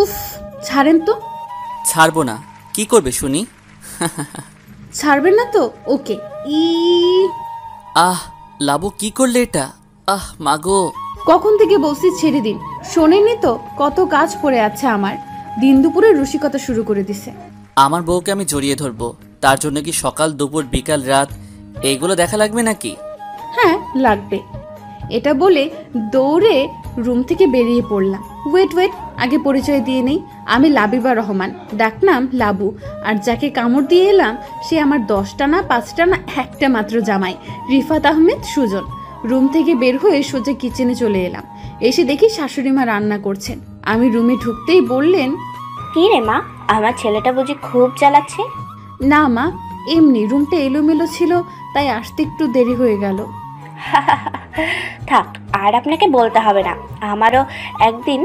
উফ, ছাড়েন তো। ছাড়বো না। কি করবে শুনি? ছাড়বেন না তো? ওকে। ই আহ লাবু, কি করলে এটা? মাগো। কখন থেকে বলছি ছেড়ে দিন, শোনেনি তো? কত কাজ পড়ে আছে আমার। দিন দুপুরে রসিকতা শুরু করে দিছে। আমার বউকে আমি জড়িয়ে ধরবো, তার জন্য কি সকাল দুপুর বিকাল রাত এইগুলো দেখা লাগবে নাকি? হ্যাঁ লাগবে। এটা বলে দৌড়ে রুম থেকে বেরিয়ে পড়লাম। ওয়েট ওয়েট, আগে পরিচয় দিয়ে নেই। আমি লাবিবা রহমান, ডাকনাম লাবু। আর যাকে কামড় দিয়ে এলাম সে আমার 10টা না 5টা না একটা মাত্র জামাই, রিফাত আহমেদ সুজন। রুম থেকে বের হয়ে সোজা কিচেনে চলে এলাম। এসে দেখি শাশুড়ি মা রান্না করছেন। আমি রুমে ঢুকতেই বললেন, কি রে মা, আমার ছেলেটা বুঝি খুব চালাচ্ছে? না মা, এমনি রুমটা এলোমেলো ছিল, তাই আসতে একটু দেরি হয়ে গেল। থাক, আর আপনাকে বলতে হবে না। আমারও একদিন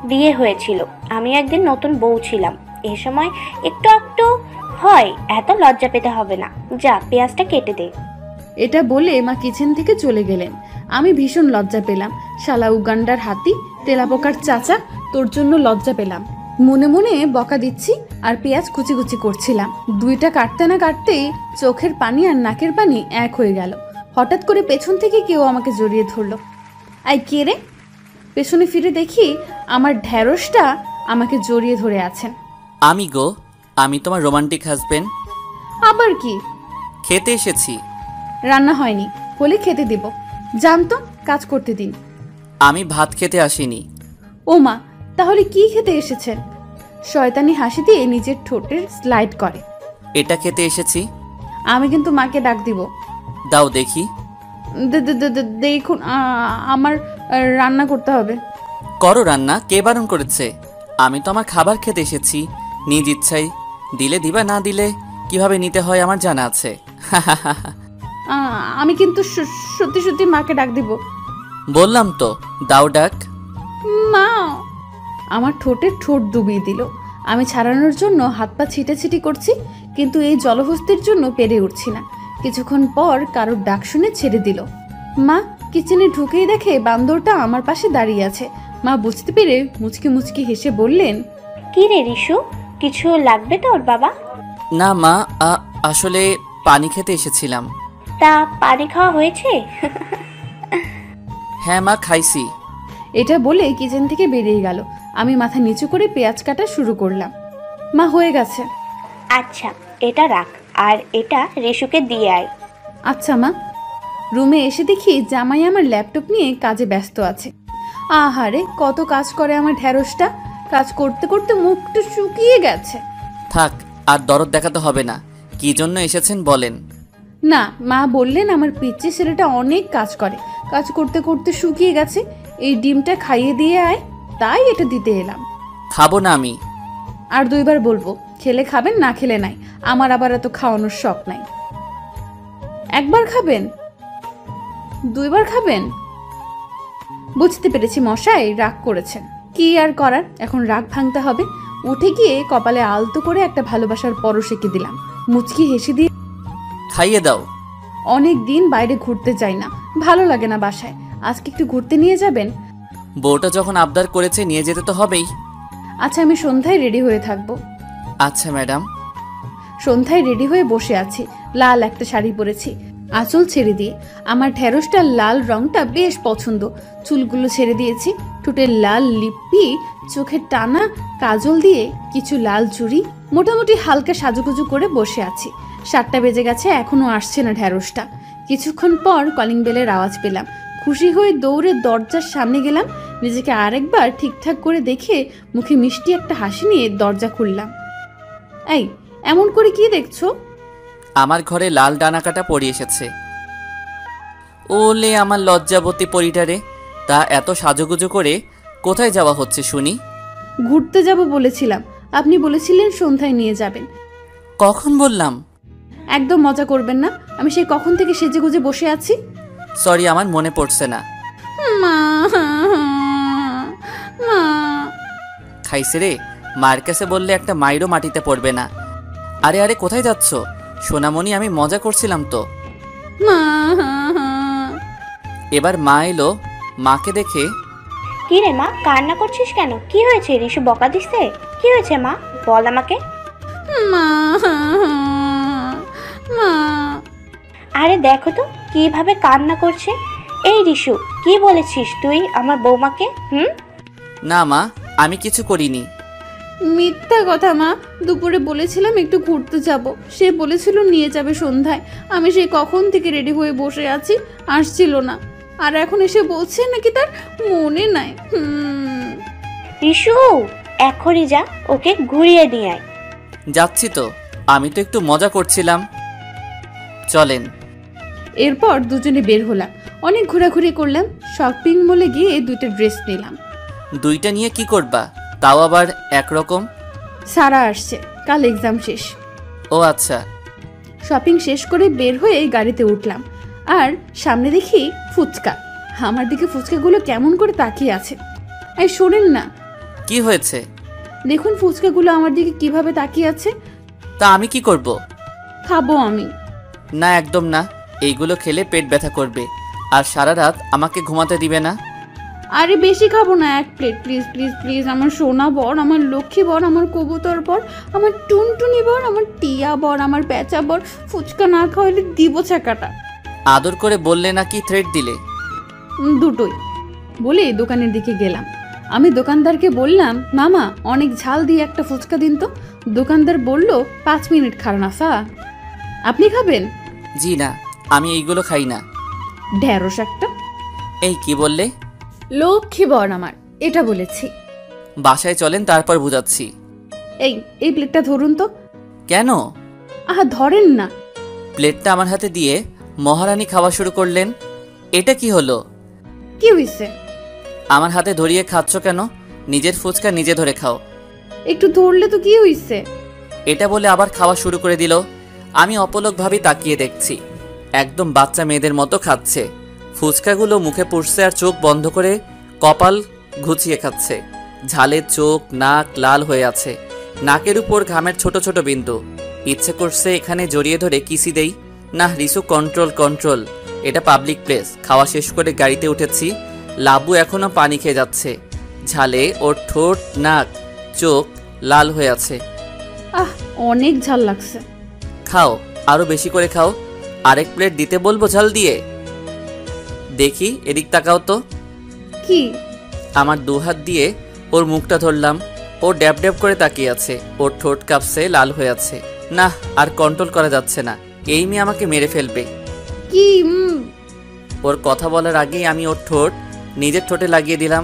বিয়ে হয়েছিল, আমি একদিন নতুন বউ ছিলাম। এ সময় একটু একটু হয়, এত লজ্জা পেতে হবে না। যা, পেঁয়াজটা কেটে দে। এটা বলে মা কিচেন থেকে চলে গেলেন। আমি ভীষণ লজ্জা পেলাম। শালা উগান্ডার হাতি, তেলাপোকার চাচা, তোর জন্য লজ্জা পেলাম। মনে মনে বকা দিচ্ছি আর পেঁয়াজ কুচি কুচি করছিলাম। দুইটা কাটতে না কাটতেই চোখের পানি আর নাকের পানি এক হয়ে গেল। হঠাৎ করে পেছন থেকে কেউ আমাকে জড়িয়ে ধরলো। আই কে রে? পেছনে ফিরে দেখি আমার ঢ্যাঁড়সটা আমাকে জড়িয়ে ধরে আছেন। আমি গো, আমি তোমার রোমান্টিক হাজবেন্ড। আবার কি? খেতে এসেছি। রান্না হয়নি, হলে খেতে দিব। জানতো, কাজ করতে দিন। আমি ভাত খেতে আসিনি। ও মা, তাহলে কি খেতে এসেছেন? শয়তানি হাসি দিয়ে নিজের ঠোঁটের স্লাইড করে। এটা খেতে এসেছি। আমি কিন্তু মাকে ডাক দিব। দাও দেখি। দেখুন, আমার রান্না করতে হবে। করো রান্না, কে বারণ করেছে? আমি তো আমার খাবার খেতে এসেছি, নিজ ইচ্ছাই। দিলে দিবা, না দিলে কিভাবে নিতে হয় আমার জানা আছে। আমি কিন্তু সত্যি সত্যি মাকে ডাক দিব। বললাম তো, দাও ডাক। মা! আমার ঠোঁটের ঠোঁট ডুবিয়ে দিল। আমি ছাড়ানোর জন্য হাত পা ছিটাছিটি করছি, কিন্তু এই জলহস্তির জন্য পেরে উঠছি না। কিছুক্ষণ পর কারোর ডাক শুনে ছেড়ে দিল। মা কিচেনে ঢুকেই দেখে বান্দরটা আমার পাশে দাঁড়িয়ে আছে। মা বুঝতে পেরে মুচকি মুচকি হেসে বললেন, কি রে রিশু, কিছু লাগবে তোর বাবা? না মা, আসলে পানি খেতে এসেছিলাম। তা পানি খাওয়া হয়েছে? হ্যাঁ মা, খাইছি। এটা বলে কিচেন থেকে বেরিয়ে গেল। আমি মাথা নিচু করে পেঁয়াজ কাটা শুরু করলাম। মা, হয়ে গেছে। আচ্ছা, এটা রাখ, আর এটা রেশুকে দিয়ে আয়। আচ্ছা মা। রুমে এসে দেখি জামাই আমার ল্যাপটপ নিয়ে কাজে ব্যস্ত আছে। আহারে, কত কাজ করে আমার ঢ্যাঁড়সটা। কাজ করতে করতে মুখটা শুকিয়ে গেছে। থাক, আর দরদ দেখাতে হবে না। কি জন্য এসেছেন বলেন। না, মা বললেন আমার পিচ্চি ছেলেটা অনেক কাজ করে, কাজ করতে করতে শুকিয়ে গেছে, এই ডিমটা খাইয়ে দিয়ে আয়, তাই এটা দিতে এলাম। খাবো না আমি। আর 2বার বলবো, খেলে খাবেন, না খেলে নাই। আমার আবার এত খাওয়ানোর শখ নাই। 1বার খাবেন, 2বার খাবেন। বুঝতে পেরেছি মশাই রাগ করেছেন। কি আর করার, এখন রাগ ভাঙতে হবে। উঠে গিয়ে কপালে আলতো করে একটা ভালোবাসার পরশ এঁকে দিলাম। মুচকি হেসে দিয়ে, খাইয়ে দাও। অনেক দিন বাইরে ঘুরতে যাই না, ভালো লাগে না বাসায়। আজকে একটু ঘুরতে নিয়ে যাবেন? বউটা যখন আবদার করেছে, নিয়ে যেতে তো হবেই। আচ্ছা, আমি সন্ধ্যায় রেডি হয়ে থাকবো। আচ্ছা ম্যাডাম। সন্ধ্যায় রেডি হয়ে বসে আছি। লাল একটা শাড়ি পরেছি, আঁচল ছেড়ে দিয়ে। আমার ঢ্যাঁড়সটার লাল রংটা বেশ পছন্দ। চুলগুলো ছেড়ে দিয়েছি, ঠোঁটের লাল লিপি, চোখের টানা কাজল দিয়ে, কিছু লাল চুড়ি, মোটামুটি হালকা সাজুগুজু করে বসে আছি। 7টা বেজে গেছে, এখনো আসছে না ঢ্যাঁড়সটা। কিছুক্ষণ পর কলিং বেলের আওয়াজ পেলাম। খুশি হয়ে দৌড়ে দরজার সামনে গেলাম। নিজেকে আরেকবার ঠিকঠাক করে দেখে মুখে মিষ্টি একটা হাসি নিয়ে দরজা খুললাম। এই, এমন করে কি দেখছো? আমার ঘরে লাল ডানাকাটা পড়ে এসেছে। ওলে আমার লজ্জাবতী পরিটারে। তা এত সাজুগুজু করে কোথায় যাওয়া হচ্ছে শুনি? ঘুরতে যাব বলেছিলাম, আপনি বলেছিলেন সন্ধ্যায় নিয়ে যাবেন। কখন বললাম? একদম মজা করবেন না, আমি সেই কখন থেকে সেজে গুজে বসে আছি। সরি, আমার মনে পড়ছে না। মা, মা। খাইছে রে, মার কাছে বললে একটা মাইরও মাটিতে পড়বে না। আরে আরে, কোথায় যাচ্ছ সোনামণি? আমি মজা করছিলাম তো। মা। এবার মা এলো। মাকে দেখে, কি রে মা, কান্না করছিস কেন? কি হয়েছে? রিশু বকা দিছে? কি হয়েছে মা, বল আমাকে। মা মা আরে দেখো তো কিভাবে কান্না করছে। এই রিশু, কি বলেছিস তুই আমার বৌমাকে? না মা, আমি কিছু করিনি। মিথ্যা কথা মা, দুপুরে বলেছিলাম একটু ঘুরতে যাব, সে বলেছিল নিয়ে যাবে সন্ধ্যায়। আমি সেই কখন থেকে রেডি হয়ে বসে আছি, আসছিল না। আর এখন এসে বলছে নাকি তার মনে নাই। রিশু, এখনই যা, ওকে ঘুরিয়ে নিয়ে আয়। যাচ্ছি তো, আমি তো একটু মজা করছিলাম। চলেন। এরপর দুজনে বের হলাম, অনেক ঘোরাঘুরি করলাম। শপিং মলে গিয়ে 2টা ড্রেস নিলাম। 2টা নিয়ে কি করবা, তাও আবার একরকম? সারা আসছে, কাল এক্সাম শেষ। ও আচ্ছা। শপিং শেষ করে বের হয়ে গাড়িতে উঠলাম, আর সামনে দেখি ফুচকা। আমার দিকে ফুচকাগুলো কেমন করে তাকিয়ে আছে। এই শোনেন না, কি হয়েছে? দেখুন ফুচকাগুলো আমার দিকে কিভাবে তাকিয়ে আছে। তা আমি কি করব? খাবো আমি। না, একদম না। এইগুলো খেলে পেট ব্যথা করবে, আর সারা রাত আমাকে ঘুমাতে দিবে না। আরে বেশি খাবো না, 1 প্লেট প্লিজ প্লিজ প্লিজ। আমার সোনা বর, আমার লক্ষ্মী বর, আমার কবুতর বর, আমার টুনটুনি বর, আমার টিয়া বর, আমার পেঁচা বর, ফুচকা না খাওয়ালে দিব ছাকাটা। আদর করে বললে নাকি থ্রেট দিলে? দুটোই। বলে দোকানের দিকে গেলাম। আমি দোকানদারকে বললাম, মামা অনেক ঝাল দিয়ে একটা ফুচকা দিন তো। দোকানদার বলল 5 মিনিট খারান আফা। আপনি খাবেন? জি না, আমি এইগুলো খাই না। ঢ্যাঁড়স একটা। এই কি বললে? লক্ষ্মী বর আমার, এটা বলেছি। বাসায় চলেন, তারপর বুঝাচ্ছি। এই প্লেটটা ধরুন তো। কেন? আহা ধরেন না। প্লেটটা আমার হাতে দিয়ে মহারানী খাওয়া শুরু করলেন। এটা কি হলো? কি হইছে? আমার হাতে ধরিয়ে খাচ্ছ কেন? নিজের ফুচকা নিজে ধরে খাও। একটু ধরলে তো কি হইছে? এটা বলে আবার খাওয়া শুরু করে দিল। আমি অপলকভাবে তাকিয়ে দেখছি, একদম বাচ্চা মেয়েদের মতো খাচ্ছে। ফুচকাগুলো মুখে পুষছে আর চোখ বন্ধ করে কপাল ঘুচিয়ে খাচ্ছে। ঝালে চোখ নাক লাল হয়ে আছে, নাকের উপর ঘামের ছোট ছোট বিন্দু। ইচ্ছে করছে এখানে জড়িয়ে ধরে কিসি দেই। না রিসু, কন্ট্রোল কন্ট্রোল, এটা পাবলিক প্লেস। খাওয়া শেষ করে গাড়িতে উঠেছি, লাবু এখনো পানি খেয়ে যাচ্ছে। ঝালে ওর ঠোঁট নাক চোখ লাল হয়ে আছে। অনেক ঝাল লাগছে। খাও, আরো বেশি করে খাও। আরেক প্লেট দিতে বলবো ঝাল দিয়ে? দেখি, এদিক তাকাও তো। কি? আমার 2 হাত দিয়ে ওর মুখটা ধরলাম। ও ড্যাব ড্যাব করে তাকিয়ে আছে, ওর ঠোঁট কাঁপছে, লাল হয়ে আছে। না, আর কন্ট্রোল করা যাচ্ছে না। এই মেয়ে আমাকে মেরে ফেলবে। কি? ওর কথা বলার আগেই আমি ওর ঠোঁট নিজের ঠোঁটে লাগিয়ে দিলাম।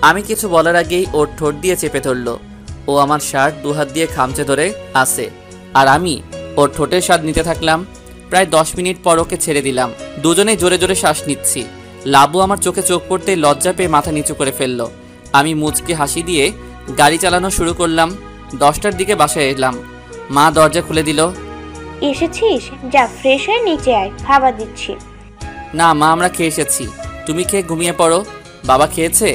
আমি কিছু বলার আগেই ওর ঠোঁট দিয়ে চেপে ধরলো। ও আমার শার্ট 2 হাত দিয়ে খামচে ধরে আছে, আর আমি ওর ঠোঁটের স্বাদ নিতে থাকলাম। প্রায় 10 মিনিট পর ওকে ছেড়ে দিলাম। দুজনেই জোরে জোরে শ্বাস নিচ্ছি। লাবু আমার চোখে চোখ পড়তে লজ্জা পেয়ে মাথা নিচু করে ফেললো। আমি মুচকে হাসি দিয়ে গাড়ি চালানো শুরু করলাম। 10টার দিকে বাসায় এলাম। মা দরজা খুলে দিল। এসেছিস? যা ফ্রেশ হয়ে নিচে আয়, খাবার দিচ্ছি। না মা, আমরা খেয়ে এসেছি। তুমি খেয়ে ঘুমিয়ে পড়ো। বাবা খেয়েছে?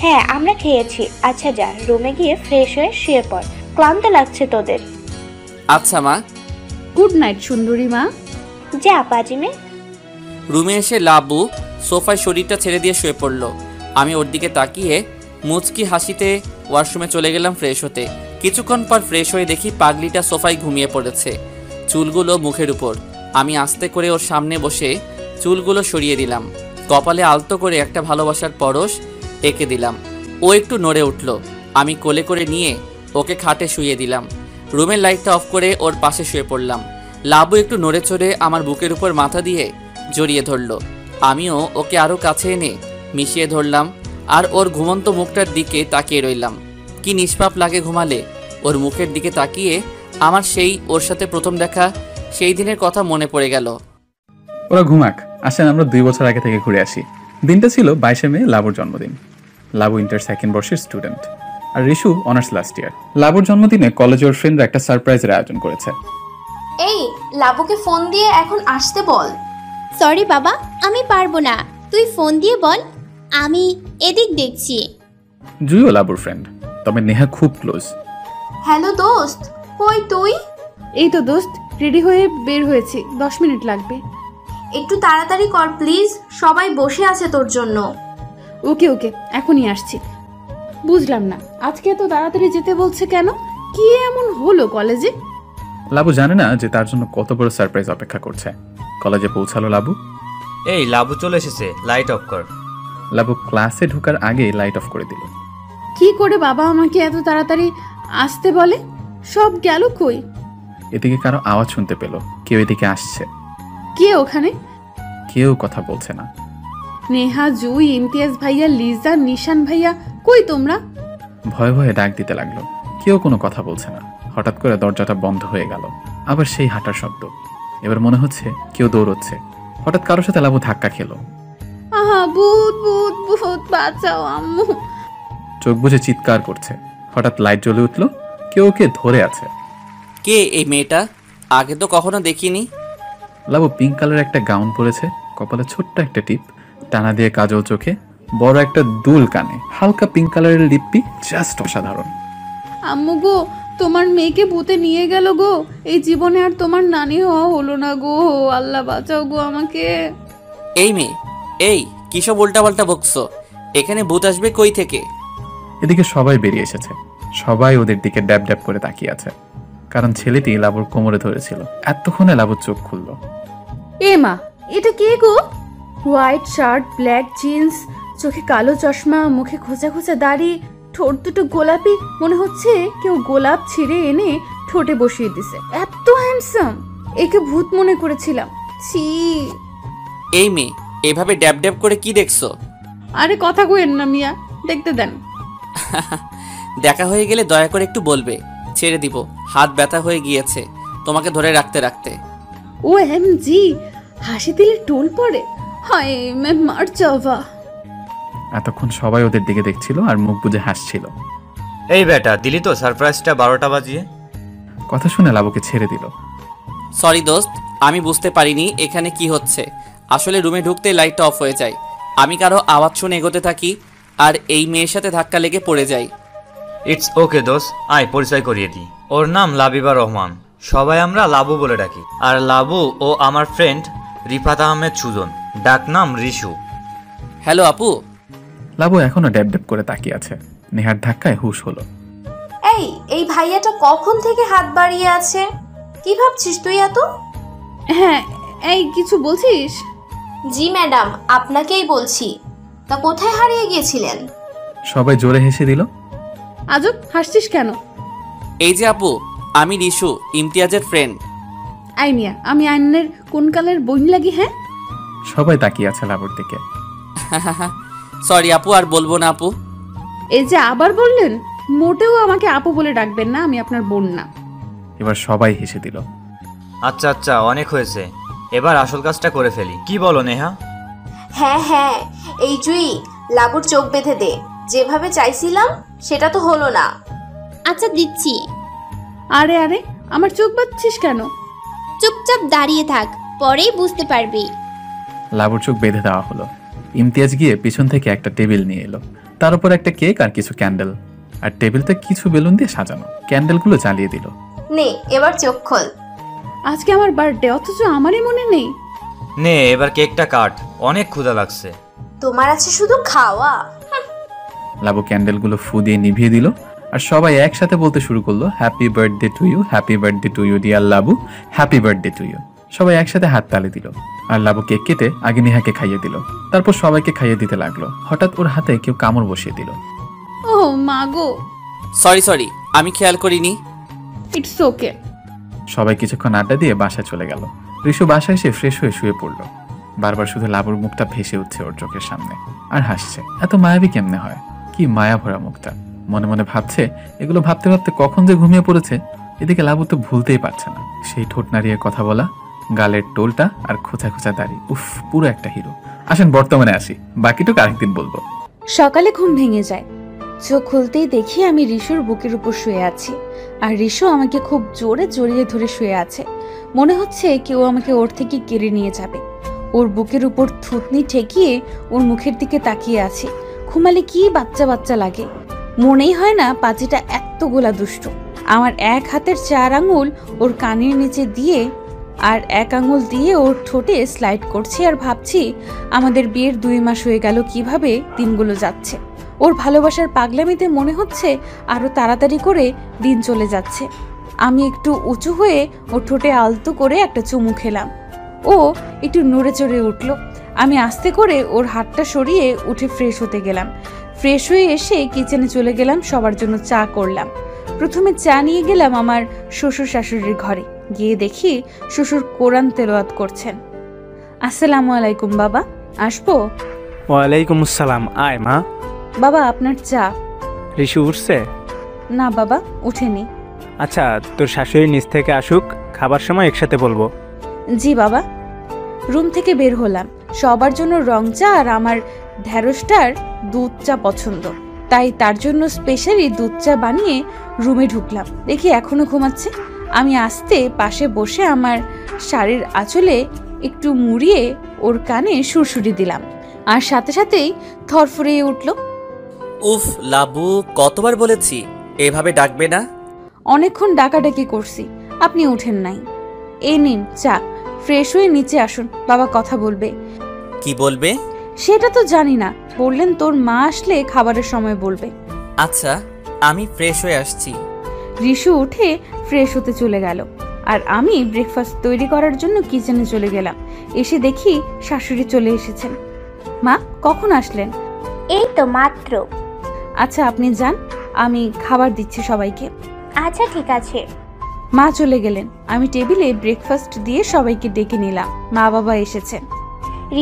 হ্যাঁ, আমরা খেয়েছি। আচ্ছা যা, রুমে গিয়ে ফ্রেশ হয়ে শুয়ে পড়, ক্লান্ত লাগছে তোদের। আচ্ছা মা। গুড নাইট সুন্দরী মা। যা পাজিমে। রুমে এসে লাবু সোফায় শরীরটা ছেড়ে দিয়ে শুয়ে পড়ল। আমি ওর দিকে তাকিয়ে মুচকি হাসিতে ওয়াশরুমে চলে গেলাম ফ্রেশ হতে। কিছুক্ষণ পর ফ্রেশ হয়ে দেখি পাগলিটা সোফায় ঘুমিয়ে পড়েছে, চুলগুলো মুখের উপর। আমি আস্তে করে ওর সামনে বসে চুলগুলো সরিয়ে দিলাম, কপালে আলতো করে একটা ভালোবাসার পরশ এঁকে দিলাম। ও একটু নড়ে উঠল। আমি কোলে করে নিয়ে ওকে খাটে শুইয়ে দিলাম। রুমের লাইটটা অফ করে ওর পাশে শুয়ে পড়লাম। লাবু একটু নড়ে চড়ে আমার বুকের উপর মাথা দিয়ে জড়িয়ে ধরল। আমিও ওকে আরও কাছে এনে মিশিয়ে ধরলাম, আর ওর ঘুমন্ত মুখটার দিকে তাকিয়ে রইলাম। কি নিষ্পাপ লাগে ঘুমালে। ওর মুখের দিকে তাকিয়ে আমার সেই ওর সাথে প্রথম দেখা সেই দিনের কথা মনে পড়ে গেল। ওরা ঘুমাক, আসেন আমরা 2 বছর আগে থেকে ঘুরে আসি। দিনটা ছিল 22শে মে, লাবুর জন্মদিন। লাবু ইন্টার 2nd বর্ষের স্টুডেন্ট, আর রিশু অনার্স লাস্ট ইয়ার। লাবুর জন্মদিনে কলেজে ওর ফ্রেন্ডরা একটা সারপ্রাইজের আয়োজন করেছে। এই লাবুকে ফোন দিয়ে এখন আসতে বল। সরি বাবা, আমি পারবো না, তুই ফোন দিয়ে বল, আমি এদিক দেখছি। জুইও লাবুর ফ্রেন্ড, তবে নেহা খুব ক্লোজ। হ্যালো দোস্ত, কই তুই? এই তো দোস্ত, রেডি হয়ে বের হয়েছি, 10 মিনিট লাগবে। একটু তাড়াতাড়ি কর প্লিজ, সবাই বসে আছে তোর জন্য। ওকে ওকে, এখনই আসছি। বুঝলাম না আজকে এত তাড়াতাড়ি যেতে বলছে কেন? কি এমন হলো কলেজে? লাবু জানে না যে তার জন্য কত বড় সারপ্রাইজ অপেক্ষা করছে। কলেজে পৌঁছালো লাবু। এই লাবু চলে এসেছে, লাইট অফ কর। লাবু ক্লাসে ঢোকার আগে লাইট অফ করে দিল। কি করে বাবা আমাকে এত তাড়াতাড়ি আসতে বলে? সব গেল কই? এদিকে কারো আওয়াজ শুনতে পেল, কেউ এদিকে আসছে। কে ওখানে? কেউ কথা বলছে না। নেহা, জুই, ইমতিয়াজ ভাইয়া, লিজা, নিশান ভাইয়া, কই তোমরা? ভয়ে ভয়ে ডাক দিতে লাগলো, কেউ কোনো কথা বলছে না। হঠাৎ করে দরজাটা বন্ধ হয়ে গেল। আবার সেই হাঁটার শব্দ। এবার মনে হচ্ছে কেউ দৌড়চ্ছে। হঠাৎ কারোর সাথে লাবু ধাক্কা খেলো। আহা, ভূত ভূত ভূত, বাঁচাও আম্মু। চোখ বুজে চিৎকার করছে। হঠাৎ লাইট জ্বলে উঠলো, কেউ ওকে ধরে আছে। কে এই মেয়েটা? আগে তো কখনো দেখিনি। লাবু পিঙ্ক কালারের একটা গাউন পরেছে, কপালে ছোট্ট একটা টিপ, টানা দিয়ে কাজল চোখে, বড় একটা দুল কানে, হালকা পিঙ্ক কালারের লিপি, জাস্ট অসাধারণ। আম্মু গো, তোমার মেয়েকে ভূতে নিয়ে গেল গো। এই জীবনে আর তোমার নানি হওয়া হলো না গো। আল্লাহ বাঁচাও গো আমাকে। এই মেয়ে, এই কিসব উল্টাপাল্টা বকছো? এখানে ভূত আসবে কই থেকে? এদিকে সবাই বেরিয়ে এসেছে। সবাই ওদের দিকে ড্যাব ড্যাব করে তাকিয়ে আছে, কারণ ছেলেটি লাবুর কোমরে ধরেছিল। এতক্ষণে লাবুর চোখ খুললো। এ মা, এটা কে গো? হোয়াইট শার্ট, ব্ল্যাক জিন্স, চোখে কালো চশমা, মুখে খোঁচা খোঁচা দাড়ি, ঠোঁট দুটো গোলাপি। মনে হচ্ছে কেউ গোলাপ ছিঁড়ে এনে ঠোঁটে বসিয়ে দিছে। এত হ্যান্ডসাম! একে ভূত মনে করেছিলাম। ছি! এই মেয়ে, এভাবে ড্যাব ড্যাব করে কি দেখছো? আরে কথা কইেন না মিয়া, দেখতে দেন। দেখা হয়ে গেলে দয়া করে একটু বলবে। ছেড়ে দিব, হাত ব্যথা হয়ে গিয়েছে তোমাকে ধরে রাখতে রাখতে। ও এম জি, হাসি দিলে টোল পড়ে। হায় মে মার যাওয়া। এতক্ষণ সবাই ওদের দিকে দেখছিল আর মুখ বুজে হাসছিল। এই বেটা, দিলি তো সারপ্রাইজটা 12টা বাজিয়ে। কথা শুনে লাবুকে ছেড়ে দিল। সরি দোস্ত, আমি বুঝতে পারিনি এখানে কি হচ্ছে। আসলে রুমে ঢুকতেই লাইটটা অফ হয়ে যায়। আমি কারো আওয়াজ শুনে এগোতে থাকি আর এই মেয়ের সাথে ধাক্কা লেগে পড়ে যাই। ইটস ওকে দোস্ত, আয় পরিচয় করিয়ে দিই। ওর নাম লাবিবা রহমান, সবাই আমরা লাবু বলে ডাকি। আর লাবু ও আমার ফ্রেন্ড রিফাত আহমেদ সুজন, ডাক নাম রিশু। হ্যালো আপু। লাবু এখনো ড্যাব ড্যাব করে তাকিয়ে আছে। নেহার ধাক্কায় হুশ হলো। এই ভাইয়াটা কখন থেকে হাত বাড়িয়ে আছে? কি ভাবছিস তুই এত? হ্যাঁ, এই কিছু বলছিস? জি ম্যাডাম, আপনাকেই বলছি। তা কোথায় হারিয়ে গিয়েছিলেন? সবাই জোরে হেসে দিল। আজব, হাসছিস কেন? এই যে আপু, আমি রিশু, ইমতিয়াজের ফ্রেন্ড। আই মিয়া, আমি আইনের কোন কালের বইন লাগি? হ্যাঁ, সবাই তাকিয়ে আছে লাবুর দিকে। সরি আপু, আর বলবো না আপু। এই যে আবার বললেন, মোটেও আমাকে আপু বলে ডাকবেন না, আমি আপনার বোন না। এবার সবাই হেসে দিল। আচ্ছা আচ্ছা, অনেক হয়েছে, এবার আসল কাজটা করে ফেলি। কি বলো নেহা? হ্যাঁ, এই জুই, লাবুর চোখ বেঁধে দে। যেভাবে চাইছিলাম সেটা তো হলো না। আচ্ছা দিচ্ছি। আরে আরে, আমার চোখ বাঁধছিস কেন? চুপচাপ দাঁড়িয়ে থাক, পরেই বুঝতে পারবি। লাবুর চোখ বেঁধে দেওয়া হলো। ইমতিয়াজ গিয়ে পিছন থেকে একটা টেবিল নিয়ে এলো। তার উপর একটা কেক আর কিছু ক্যান্ডেল, আর টেবিলটা কিছু বেলুন দিয়ে সাজানো। ক্যান্ডেলগুলো জ্বালিয়ে দিল। নে, এবার চোখ খোল। আজকে আমার বার্থডে, অথচ আমারই মনে নেই। নে এবার কেকটা কাট, অনেক ক্ষুধা লাগছে। তোমার আছে শুধু খাওয়া। লাবু ক্যান্ডেলগুলো ফু দিয়ে নিভিয়ে দিল, আর সবাই একসাথে বলতে শুরু করলো, happy birthday to you, happy birthday to you dear Labu, happy birthday to you. সবাই একসাথে হাত তালি দিল, আর লাবু কেক কেটে আগে নেহাকে খাইয়ে দিল। তারপর সবাইকে খাইয়ে দিতে লাগলো। হঠাৎ ওর হাতে কেউ কামড় বসিয়ে দিল। ও মা গো! সরি, আমি খেয়াল করিনি। It's okay. সবাই কিছুক্ষণ আড্ডা দিয়ে বাসায় চলে গেল। ঋষু বাসায় এসে ফ্রেশ হয়ে শুয়ে পড়লো। বারবার শুধু লাবুর মুখটা ভেসে উঠছে ওর চোখের সামনে, আর হাসছে। এত মায়াবী কেমনে হয়? কি মায়া ভরা মুখটা। মনে মনে ভাবছে, এগুলো ভাবতে ভাবতে কখন যে ঘুমিয়ে পড়েছে। এদিকে লাবু তো ভুলতেই পারছে না সেই ঠোঁট নাড়িয়ে কথা বলা, গালের টোলটা, আর খোঁচা খোঁচা দাড়ি। উফ, পুরো একটা হিরো। আসেন বর্তমানে আসি, বাকিটুকু আরেকদিন বলবো। সকালে ঘুম ভেঙে যায়। চোখ খুলতেই দেখি আমি রিশুর বুকের উপর শুয়ে আছি, আর রিশু আমাকে খুব জোরে জড়িয়ে ধরে শুয়ে আছে। মনে হচ্ছে কেউ আমাকে ওর থেকে কেড়ে নিয়ে যাবে। ওর বুকের উপর থুতনি ঠেকিয়ে ওর মুখের দিকে তাকিয়ে আছি। ঘুমালে কি বাচ্চা বাচ্চা লাগে। মনেই হয় না পাজিটা এতগুলা দুষ্ট। আমার এক হাতের 4 আঙুল ওর কানের নিচে দিয়ে আর এক আঙুল দিয়ে ওর ঠোঁটে স্লাইড করছি আর ভাবছি আমাদের বিয়ের 2 মাস হয়ে গেল, কিভাবে দিনগুলো যাচ্ছে। ওর ভালোবাসার পাগলামিতে মনে হচ্ছে আরো তাড়াতাড়ি করে দিন চলে যাচ্ছে। আমি একটু উঁচু হয়ে ওর ঠোঁটে আলতো করে একটা চুমু খেলাম। ও একটু নড়ে চড়ে উঠল। আমি আস্তে করে ওর হাতটা সরিয়ে উঠে ফ্রেশ হতে গেলাম। ফ্রেশ হয়ে এসে কিচেনে চলে গেলাম, সবার জন্য চা করলাম। প্রথমে চা নিয়ে গেলাম আমার শ্বশুর শাশুড়ির ঘরে। গিয়ে দেখি শ্বশুর কোরআন তেলাওয়াত করছেন। আসসালামু আলাইকুম বাবা, আসবো? ওয়ালাইকুম আসসালাম। আয় মা। বাবা আপনার চা। ঋষু উঠছে? না বাবা, উঠেনি। আচ্ছা, তোর শাশুড়ি নিচ থেকে আসুক, খাবার সময় একসাথে বলবো। জি বাবা। রুম থেকে বের হলাম। সবার জন্য রং চা আর আমার ঢ্যাঁড়সটার দুধ চা পছন্দ, তাই তার জন্য স্পেশালি দুধ চা বানিয়ে রুমে ঢুকলাম। দেখি এখনো ঘুমাচ্ছে। আমি আস্তে পাশে বসে আমার শাড়ির আঁচলে একটু মুড়িয়ে ওর কানে সুরসুরি দিলাম, আর সাথে সাথেই থরফরিয়ে উঠল। উফ লাবু, কতবার বলেছি এভাবে ডাকবে না। অনেকক্ষণ ডাকাডাকি করছি, আপনি উঠেন নাই। এই নিন চা, ফ্রেশ হয়ে নিচে আসুন, বাবা কথা বলবে। কি বলবে? সেটা তো জানি না, বললেন তোর মা আসলে খাবারের সময় বলবে। আচ্ছা, আমি ফ্রেশ হয়ে আসছি। ঋষু উঠে ফ্রেশ হতে চলে গেল, আর আমি ব্রেকফাস্ট তৈরি করার জন্য কিচেনে চলে গেলাম। এসে দেখি শাশুড়ি চলে এসেছেন। মা কখন আসলেন? এই তো মাত্র। আচ্ছা আপনি যান, আমি খাবার দিচ্ছি সবাইকে। আচ্ছা ঠিক আছে। মা চলে গেলেন। আমি টেবিলে ব্রেকফাস্ট দিয়ে সবাইকে ডেকে নিলাম। মা বাবা এসেছেন।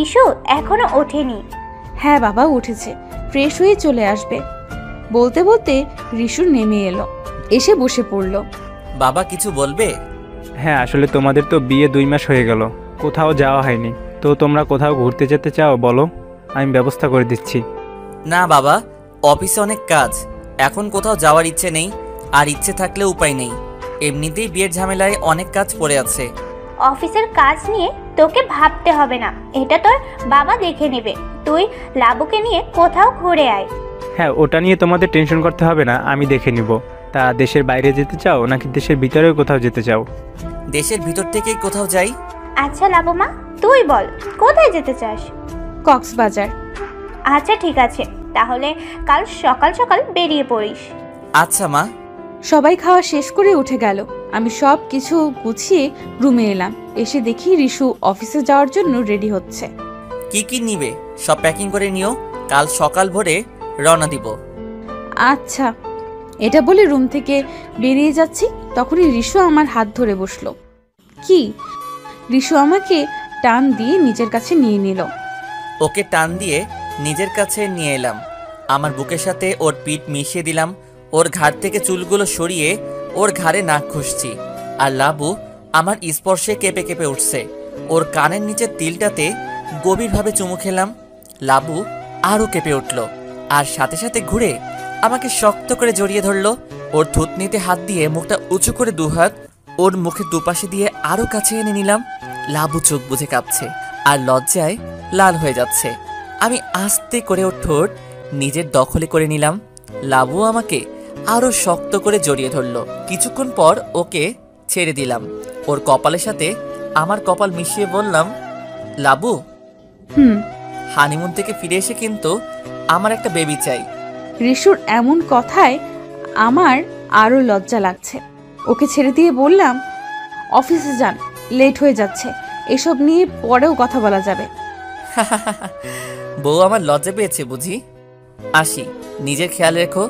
ঋষু এখনো ওঠেনি? হ্যাঁ বাবা উঠেছে, ফ্রেশ হয়ে চলে আসবে। বলতে বলতে ঋষু নেমে এলো, এসে বসে পড়ল। বাবা কিছু বলবে? হ্যাঁ, আসলে তোমাদের তো বিয়ে 2 মাস হয়ে গেল, কোথাও যাওয়া হয়নি। তো তোমরা কোথাও ঘুরতে যেতে চাও বলো, আমি ব্যবস্থা করে দিচ্ছি। না বাবা, অফিসে অনেক কাজ, এখন কোথাও যাওয়ার ইচ্ছে নেই, আর ইচ্ছে থাকলে উপায় নেই। এমনিতেই বিয়ের ঝামেলায় অনেক কাজ পড়ে আছে। অফিসের কাজ নিয়ে তোকে ভাবতে হবে না, এটা তোর বাবা দেখে নেবে। তুই লাবুকে নিয়ে কোথাও ঘুরে আয়। হ্যাঁ, ওটা নিয়ে তোমাদের টেনশন করতে হবে না, আমি দেখে নিব। তা দেশের বাইরে যেতে চাও নাকি দেশের ভিতরেও কোথাও যেতে চাও? দেশের ভিতর থেকেই কোথাও যাই। আচ্ছা লাবু মা, তুই বল কোথায় যেতে চাস? কক্সবাজার। আচ্ছা ঠিক আছে, তাহলে কাল সকাল সকাল বেরিয়ে পড়িস। আচ্ছা মা। সবাই খাওয়া শেষ করে উঠে গেল। আমি সব কিছু গুছিয়ে রুমে এলাম। এসে দেখি ঋষু অফিসে যাওয়ার জন্য রেডি হচ্ছে। কি কি নিবে সব প্যাকিং করে নিও, কাল সকাল ভোরে রওনা দিব। আচ্ছা। এটা বলে রুম থেকে বেরিয়ে যাচ্ছি, তখনই ঋষু আমার হাত ধরে বসলো। কি? ঋষু আমাকে টান দিয়ে নিজের কাছে নিয়ে নিল। ওকে টান দিয়ে নিজের কাছে নিয়ে এলাম। আমার বুকের সাথে ওর পিঠ মিশিয়ে দিলাম। ওর ঘাড় থেকে চুলগুলো সরিয়ে ওর ঘাড়ে নাক ঘষছি। আর লাবু আমার স্পর্শে কেঁপে কেঁপে উঠছে। ওর কানের নিচের তিলটাতে গভীরভাবে চুমু খেলাম। লাবু আরও কেঁপে উঠল, আর সাথে সাথে ঘুরে আমাকে শক্ত করে জড়িয়ে ধরলো। ওর থুতনিতে হাত দিয়ে মুখটা উঁচু করে দুহাত ওর মুখে দুপাশে দিয়ে আরও কাছে এনে নিলাম। লাবু চোখ বুজে কাঁপছে আর লজ্জায় লাল হয়ে যাচ্ছে। আমি আস্তে করে ওর ঠোঁট নিজের দখলে করে নিলাম। লাবু আমাকে আরো শক্ত করে জড়িয়ে ধরলো। কিছুক্ষণ পর ওকে ছেড়ে দিলাম। ওর কপালের সাথে আমার কপাল মিশিয়ে বললাম, লাবু হানিমুন থেকে ফিরে এসে কিন্তু আমার একটা বেবি চাই। ঋষুর এমন কথায় আমার আরো লজ্জা লাগছে। ওকে ছেড়ে দিয়ে বললাম, অফিসে যান, লেট হয়ে যাচ্ছে, এসব নিয়ে পরেও কথা বলা যাবে। বউ আমার লজ্জা পেয়েছে বুঝি। আসি, নিজের খেয়াল রেখো।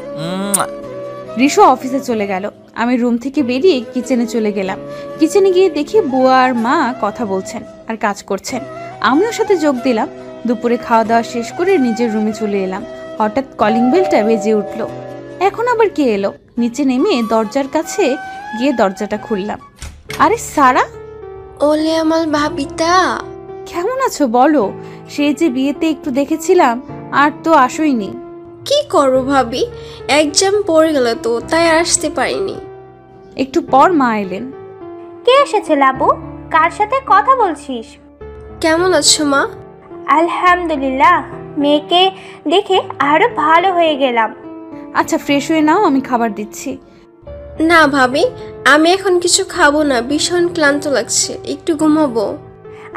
ঋষু অফিসে চলে গেল। আমি রুম থেকে বেরিয়ে কিচেনে চলে গেলাম। কিচেনে গিয়ে দেখি বুয়া আর মা কথা বলছেন আর কাজ করছেন। আমিও সাথে যোগ দিলাম। দুপুরে খাওয়া দাওয়া শেষ করে নিজের রুমে চলে এলাম। হঠাৎ কলিং বেলটা বেজে উঠল। এখন আবার কে এলো? নিচে নেমে দরজার কাছে গিয়ে দরজাটা খুললাম। আরে সারা! ওলে আমার ভাবিতা, কেমন আছো বলো? সে যে বিয়েতে একটু দেখেছিলাম, আর তো আসোইনি। কি করো ভাবি, এক্সাম পড়ে গেল তো তাই আর আসতে পারিনি। একটু পর মা এলেন। কে এসেছে লাবু? কার সাথে কথা বলছিস? কেমন আছো মা? আলহামদুলিল্লাহ, মেয়েকে দেখে আরো ভালো হয়ে গেলাম। আচ্ছা ফ্রেশ হয়ে নাও, আমি খাবার দিচ্ছি। না ভাবি, আমি এখন কিছু খাবো না, ভীষণ ক্লান্ত লাগছে, একটু ঘুমাবো।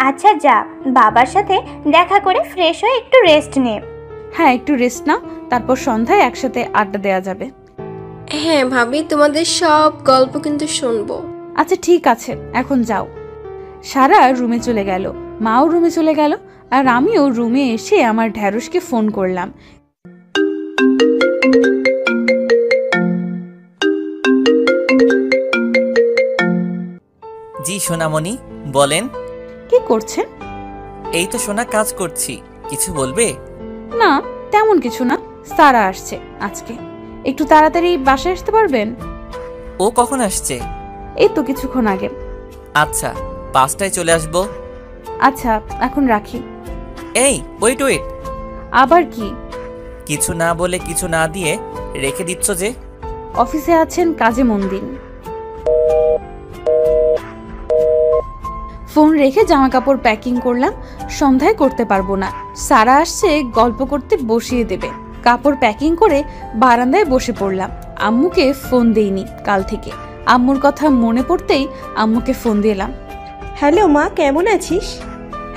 আচ্ছা যা, বাবার সাথে দেখা করে ফ্রেশ হয়ে একটু রেস্ট নে। হ্যাঁ, একটু রেস্ট নাও, তারপর সন্ধ্যায় একসাথে আড্ডা দেওয়া যাবে। হ্যাঁ ভাবি, তোমাদের সব গল্প কিন্তু শুনবো। আচ্ছা ঠিক আছে, এখন যাও। সারা রুমে চলে গেল, মাও রুমে চলে গেল, আর আমিও রুমে এসে আমার ঢ্যাঁড়সকে ফোন করলাম। জি সোনামণি, বলেন। কি করছেন? এই তো সোনা, কাজ করছি। কিছু বলবে? না, তেমন কিছু না। সারা আসছে আজকে, একটু তাড়াতাড়ি বাসায় আসতে পারবেন? ও কখন আসছে? এই তো কিছুক্ষণ আগে। আচ্ছা, 5টায় চলে আসবো। আচ্ছা, এখন রাখি। এই ওয়েট ওয়েট, আবার কি? কিছু না বলে কিছু না দিয়ে রেখে দিচ্ছ যে? অফিসে আছেন, কাজে মন দিন। ফোন রেখে জামা কাপড় প্যাকিং করলাম, সন্ধ্যায় করতে পারবো না। সারা আসছে, গল্প করতে বসিয়ে দেবে। কাপড় প্যাকিং করে বারান্দায় বসে পড়লাম। আম্মুকে ফোন দেইনি কাল থেকে, আম্মুর কথা মনে পড়তেই আম্মুকে ফোন দিলাম। হ্যালো মা, কেমন আছিস?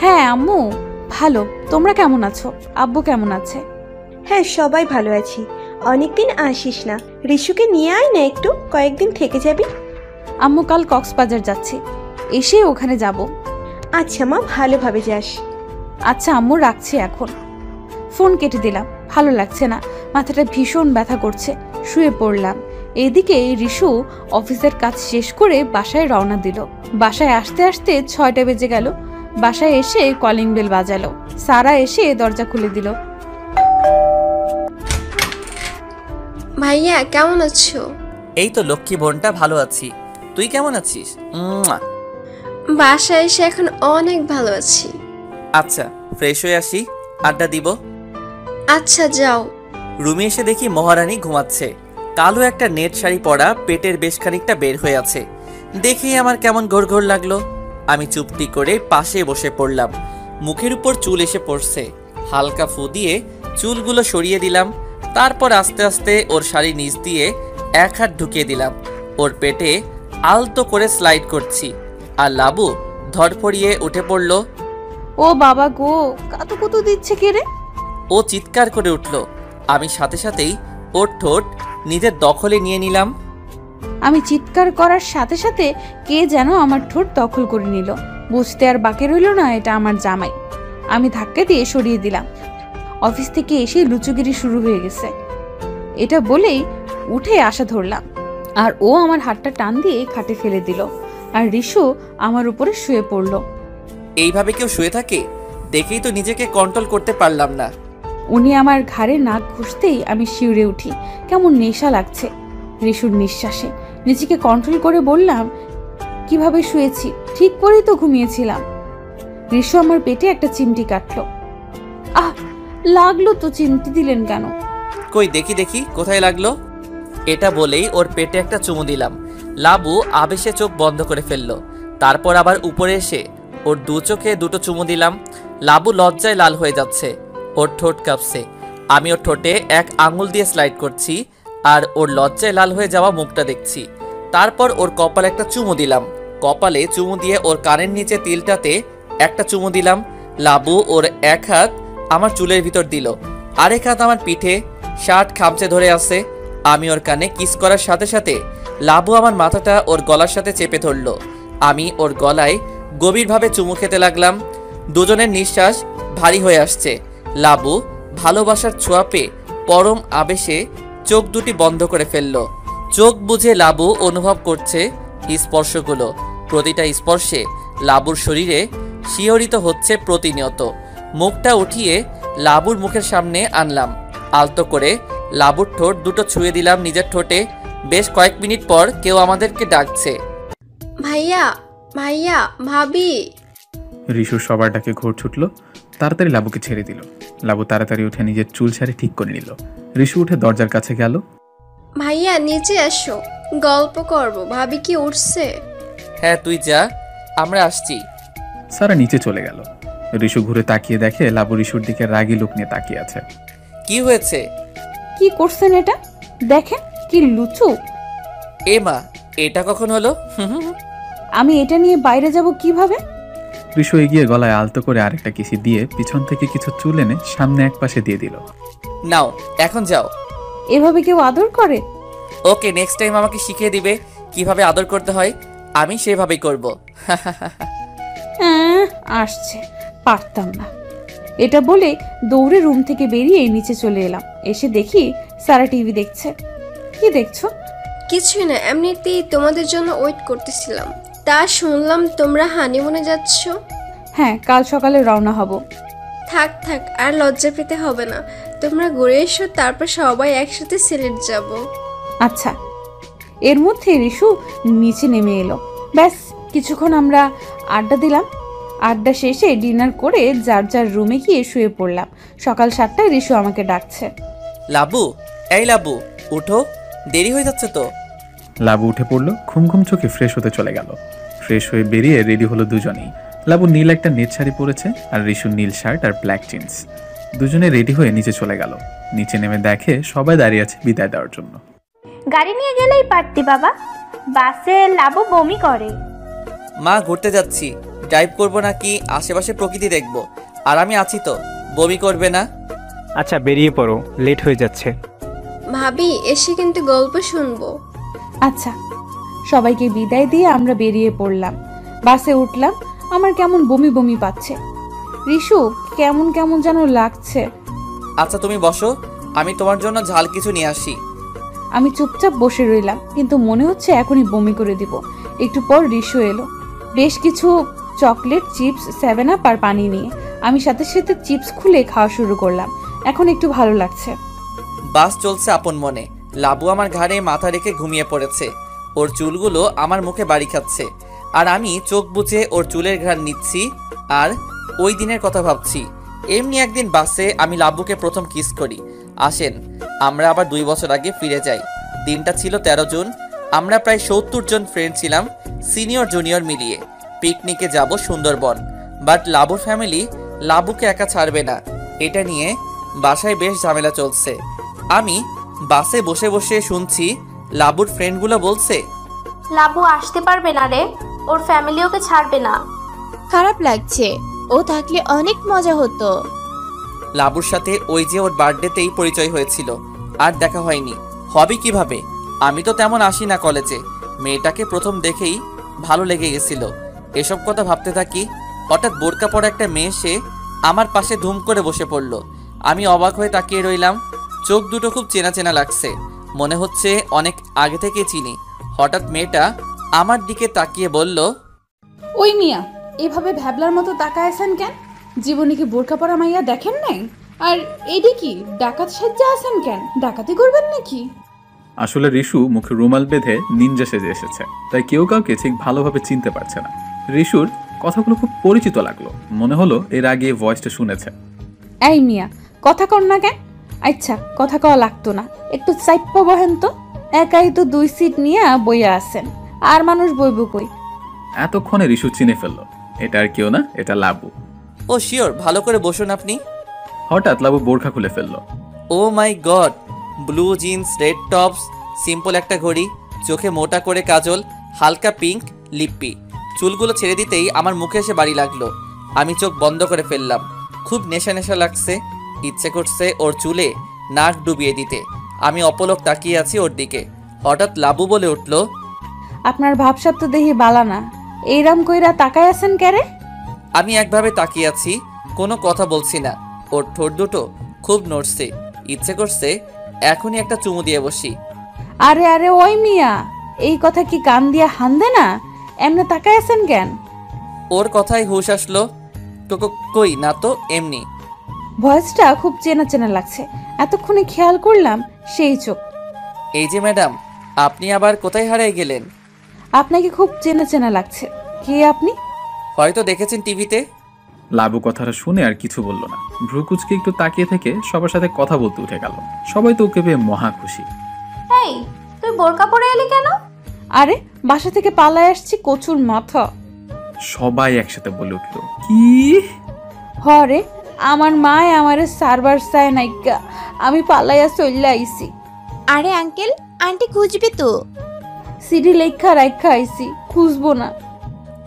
হ্যাঁ আম্মু, ভালো। তোমরা কেমন আছো? আব্বু কেমন আছে? হ্যাঁ, সবাই ভালো আছি। অনেকদিন আসিস না, রিশুকে নিয়ে আয় না, একটু কয়েকদিন থেকে যাবি। আম্মু কাল কক্সবাজার যাচ্ছি, এসে ওখানে যাব। আচ্ছা মা, ভালোভাবে যাস। আচ্ছা আম্মু, রাখছি এখন। ফোন কেটে দিলাম, ভালো লাগছে না, মাথাটা ভীষণ ব্যথা করছে, শুয়ে পড়লাম। এদিকে রিশু অফিসের কাজ শেষ করে বাসায় রওনা দিল। বাসায় আসতে আসতে 6টা বেজে গেল। বাসায় এসে কলিং বেল বাজালো। সারা এসে দরজা খুলে দিল। ভাইয়া কেমন আছো? এই তো লক্ষ্মী বোনটা, ভালো আছি। তুই কেমন আছিস? বাসায় এসে এখন অনেক ভালো আছি। আচ্ছা, ফ্রেশ হয়ে আসি, আড্ডা দিব। আচ্ছা যাও। রুমে এসে দেখি মহারানী ঘুমাচ্ছে। কালো একটা নেট শাড়ি পরা, পেটের বেশ খানিকটা বের হয়ে আছে। দেখেই আমার কেমন ঘোর ঘোর লাগলো। আমি চুপটি করে পাশে বসে পড়লাম। মুখের উপর চুল এসে পড়ছে, হালকা ফু দিয়ে চুলগুলো সরিয়ে দিলাম। তারপর আস্তে আস্তে ওর শাড়ি নিচ দিয়ে এক হাত ঢুকিয়ে দিলাম। ওর পেটে আলতো করে স্লাইড করছি, আর লাবু ধরফড়িয়ে উঠে পড়ল। ও বাবা গো, কাতুকুতু দিচ্ছে কে রে? ও চিৎকার করে উঠল। আমি সাথে সাথেই ওর ঠোঁট নিজের দখলে নিয়ে নিলাম। আমি চিৎকার করার সাথে সাথে কে যেন আমার ঠোঁট দখল করে নিল। বুঝতে আর বাকি রইল না এটা আমার জামাই। আমি ধাক্কা দিয়ে সরিয়ে দিলাম। অফিস থেকে এসে লুচুগিরি শুরু হয়ে গেছে, এটা বলেই উঠে আসা ধরলাম। আর ও আমার হাতটা টান দিয়ে খাটে ফেলে দিল, আর রিশু আমার উপরে শুয়ে পড়ল। এইভাবে কেউ শুয়ে থাকে? দেখেই তো নিজেকে কন্ট্রোল করতে পারলাম না। উনি আমার ঘাড়ে নাক ঘুষতেই আমি শিউরে উঠি, কেমন নেশা লাগছে রিশুর নিঃশ্বাসে। নিজেকে কন্ট্রোল করে বললাম, কিভাবে শুয়েছি? ঠিক করেই তো ঘুমিয়েছিলাম। রিশু আমার পেটে একটা চিমটি কাটলো। আহ, লাগলো তো। চিমটি দিলেন কেন? কই দেখি দেখি কোথায় লাগলো। এটা বলেই ওর পেটে একটা চুমু দিলাম। লাবু আবেশে চোখ বন্ধ করে ফেললো। তারপর আবার উপরে এসে ওর দু চোখে দুটো চুমু দিলাম। লাবু লজ্জায় লাল হয়ে যাচ্ছে, ওর ঠোঁট কাঁপছে। আমি ওর ঠোঁটে এক আঙুল দিয়ে স্লাইড করছি, আর ওর লজ্জায় লাল হয়ে যাওয়া মুখটা দেখছি। তারপর ওর কপালে একটা চুমু দিলাম। কপালে চুমু দিয়ে ওর কানের নিচে তিলটাতে একটা চুমু দিলাম। লাবু ওর এক হাত আমার চুলের ভিতর দিল, আরেক হাত আমার পিঠে, শার্ট খামচে ধরে আছে। আমি ওর কানে কিস করার সাথে সাথে লাবু আমার মাথাটা ওর গলার সাথে চেপে ধরল। আমি ওর গলায় গভীরভাবে চুমু খেতে লাগলাম। দুজনের নিঃশ্বাস ভারী হয়ে আসছে। লাবু ভালোবাসার ছোঁয়া পেয়ে পরম আবেশে চোখ দুটি বন্ধ করে ফেলল। চোখ বুজে লাবু অনুভব করছে স্পর্শগুলো। প্রতিটা স্পর্শে লাবুর শরীরে শিহরিত হচ্ছে প্রতিনিয়ত। মুখটা উঠিয়ে লাবুর মুখের সামনে আনলাম। আলতো করে লাবুর ঠোঁট দুটো ছুঁয়ে দিলাম নিজের ঠোঁটে। বেশ কয়েক মিনিট পর কেউ আমাদেরকে ডাকছে। ভাইয়া, ভাইয়া, ভাবি। রিশু সবার ডাকে ঘোর ছুটল, তাড়াতাড়ি লাবুকে ছেড়ে দিল। লাবু তাড়াতাড়ি উঠে নিজের চুল ছাড়ে ঠিক করে নিল। রিশু উঠে দরজার কাছে গেল। ভাইয়া নিচে এসো, গল্প করব। ভাবি কি উঠছে? হ্যাঁ তুই যা, আমরা আসছি। সারা নিচে চলে গেল। রিশু ঘুরে তাকিয়ে দেখে লাবু রিশুর দিকে রাগী লোক নিয়ে তাকিয়ে আছে। কি হয়েছে? কি করছেন এটা? দেখেন কি লুচু। এ মা, এটা কখন হলো? আমি এটা নিয়ে বাইরে যাব কিভাবে? ঋষু এগিয়ে গলায় আলতো করে আরেকটা কিসি দিয়ে পিছন থেকে কিছু চুল এনে সামনে এক পাশে দিয়ে দিল। নাও, এখন যাও। এভাবে কেউ আদর করে? ওকে, নেক্সট টাইম আমাকে শিখিয়ে দিবে কিভাবে আদর করতে হয়, আমি সেভাবেই করব। আসছে, পারতাম না। এটা বলে দৌড়ে রুম থেকে বেরিয়ে নিচে চলে এলাম। এসে দেখি সারা টিভি দেখছে। কি দেখছো? কিছুই না, এমনিতেই তোমাদের জন্য ওয়েট করতেছিলাম। তা শুনলাম তোমরা হানিমুনে যাচ্ছ। হ্যাঁ, কাল সকালে রওনা হব। থাক থাক, আর লজ্জা পেতে হবে না। তোমরা ঘুরে এসো, তারপর সবাই একসাথে সিলেট যাব। আচ্ছা। এর মধ্যে রিশু নিচে নেমে এলো। ব্যাস কিছুক্ষণ আমরা আড্ডা দিলাম। আড্ডা শেষে ডিনার করে যার যার রুমে গিয়ে শুয়ে পড়লাম। সকাল 7টায় রিশু আমাকে ডাকছে। লাবু, এই লাবু, উঠো, দেরি হয়ে যাচ্ছে তো। লাবু উঠে পড়লো, ঘুম ঘুম চোখে ফ্রেশ হতে চলে গেল। ফ্রেশ হয়ে বেরিয়ে রেডি হলো দুজনেই। লাবু নীল একটা নেট শাড়ি পরেছে আর রিশু নীল শার্ট আর ব্ল্যাক জিন্স। দুজনে রেডি হয়ে নিচে চলে গেল। নিচে নেমে দেখে সবাই দাঁড়িয়ে আছে বিদায় দেওয়ার জন্য। গাড়ি নিয়ে গেলেই পারতি বাবা, বাসে লাবু বমি করে। মা, ঘুরতে যাচ্ছি, ড্রাইভ করব নাকি আশেপাশে প্রকৃতি দেখব, আর আমি আছি তো, বমি করবে না? আচ্ছা, বেরিয়ে পড়ো, লেট হয়ে যাচ্ছে। ভাবি এসে কিন্তু গল্প শুনবো। আচ্ছা। সবাইকে বিদায় দিয়ে আমরা বেরিয়ে পড়লাম। বাসে উঠলাম। আমার কেমন বমি বমি পাচ্ছে। রিশু কেমন কেমন যেন লাগছে। আচ্ছা, তুমি বসো, আমি তোমার জন্য ঝাল কিছু নিয়ে আসি। আমি চুপচাপ বসে রইলাম, কিন্তু মনে হচ্ছে এখনই বমি করে দিব। একটু পর রিশু এলো বেশ কিছু চকলেট, চিপস, 7 আপ আর পানি নিয়ে। আমি সাথে সাথে চিপস খুলে খাওয়া শুরু করলাম। এখন একটু ভালো লাগছে। বাস চলছে আপন মনে। লাবু আমার ঘাড়ে মাথা রেখে ঘুমিয়ে পড়েছে। ওর চুলগুলো আমার মুখে বাড়ি খাচ্ছে, আর আমি চোখ বুজে ওর চুলের ঘ্রাণ নিচ্ছি আর ওই দিনের কথা ভাবছি। এমনি একদিন বাসে আমি লাবুকে প্রথম কিস করি। আসেন, আমরা আবার 2 বছর আগে ফিরে যাই। দিনটা ছিল 13 জুন। আমরা প্রায় 70 জন ফ্রেন্ড ছিলাম, সিনিয়র জুনিয়র মিলিয়ে। পিকনিকে যাব সুন্দরবন, বাট লাবুর ফ্যামিলি লাবুকে একা ছাড়বে না। এটা নিয়ে বাসায় বেশ ঝামেলা চলছে। আমি বাসে বসে বসে শুনছি লাবুর ফ্রেন্ডগুলো বলছে, লাবু আসতে পারবে না রে, ওর ফ্যামিলি ওকে ছাড়বে না। খারাপ লাগছে, ও থাকলে অনেক মজা হতো। লাবুর সাথে ওই যে ওর বার্থডেতেই পরিচয় হয়েছিল, আর দেখা হয়নি। হবে কিভাবে? আমি তো তেমন আসি না কলেজে। মেয়েটাকে প্রথম দেখেই ভালো লেগে গেছিল। এসব কথা ভাবতে থাকি। হঠাৎ বোরকা পরা একটা মেয়ে এসে আমার পাশে ধুম করে বসে পড়ল। আমি অবাক হয়ে তাকিয়ে রইলাম। চোখ দুটো খুব চেনা চেনা লাগছে, মনে হচ্ছে অনেক আগে থেকে চিনি। হঠাৎ মেয়েটা আমার দিকে তাকিয়ে বলল, ওই মিয়া, এভাবে ভ্যাবলার মতো তাকায় আছেন কেন? জীবনে কি বোরকা পরা মাইয়া দেখেন নাই? আর এইটা কি ডাকাত সাজ্জা আছেন কেন? ডাকাতি করবেন নাকি? আসলে রিশু মুখে রুমাল বেঁধে নিনজা সেজে এসেছে, তাই কেউ কাউকে ঠিক ভালোভাবে চিনতে পারছে না। রিশুর কথাগুলো খুব পরিচিত লাগলো, মনে হলো এর আগে ভয়েসটা শুনেছে। এই মিয়া, কথা কর না কেন? আচ্ছা, কথা কওয়া লাগতো না, একটু চাইপ্পা বহেন তো। একাই তো 2 সিট নিয়ে বইয়া আছেন, আর মানুষ বইব কই? এতক্ষণে রিশু চিনে ফেললো এটা আর কেউ না, এটা লাবু। ও শিওর, ভালো করে বসুন আপনি। হঠাৎ লাবু বোরখা খুলে ফেললো। Oh my God! Blue jeans, red tops, simple একটা ঘড়ি, চোখে মোটা করে কাজল, হালকা পিঙ্ক লিপি। চুলগুলো ছেড়ে দিতেই আমার মুখে এসে বাড়ি লাগলো। আমি চোখ বন্ধ করে ফেললাম। খুব নেশা নেশা লাগছে, ইচ্ছে করছে ওর চুলে নাক ডুবিয়ে দিতে। আমি অপলক তাকিয়ে আছি ওর দিকে। হঠাৎ লাবু বলে উঠল, আপনার ভাবসাব তো দেখি বালা না, এইরাম কইরা তাকায় আছেন কেরে? আমি একভাবে তাকিয়ে আছি, কোনো কথা বলছি না। ওর ঠোঁট দুটো খুব নড়ছে, ইচ্ছে করছে এখনই একটা চুমু দিয়ে বসি। আরে আরে ওই মিয়া, এই কথা কি কান দিয়া হান্দে না? এমনি তাকায় আছেন কেন? ওর কথায় হুঁশ আসলো। কই না তো, এমনি। ভয়েসটা খুব চেনা চেনা লাগছে। এতক্ষণে খেয়াল করলাম সেই চোখ। এই যে ম্যাডাম, আপনি আবার কোথায় হারিয়ে গেলেন? আপনাকে খুব চেনা চেনা লাগছে। কে আপনি? হয়তো দেখেছেন টিভিতে। লাবু কথাটা শুনে আর কিছু বলল না, ভ্রুকুচকে একটু তাকিয়ে থেকে সবার সাথে কথা বলতে উঠে গেল। সবাই তো ওকে পেয়ে মহা খুশি। এই, তুই বোরকা পরে এলি কেন? আরে বাসা থেকে পালায় আসছি, কচুর মাথা। সবাই একসাথে বলে উঠলো, কি? হরে, আমার মায় আমারে সার্ভার চায় নাইকা, আমি পালাইয়া চইলা আইছি। আরে আঙ্কেল, আন্টি খুঁজবে তো। সিডি লেখা রাখা আইছি, খুঁজবো না।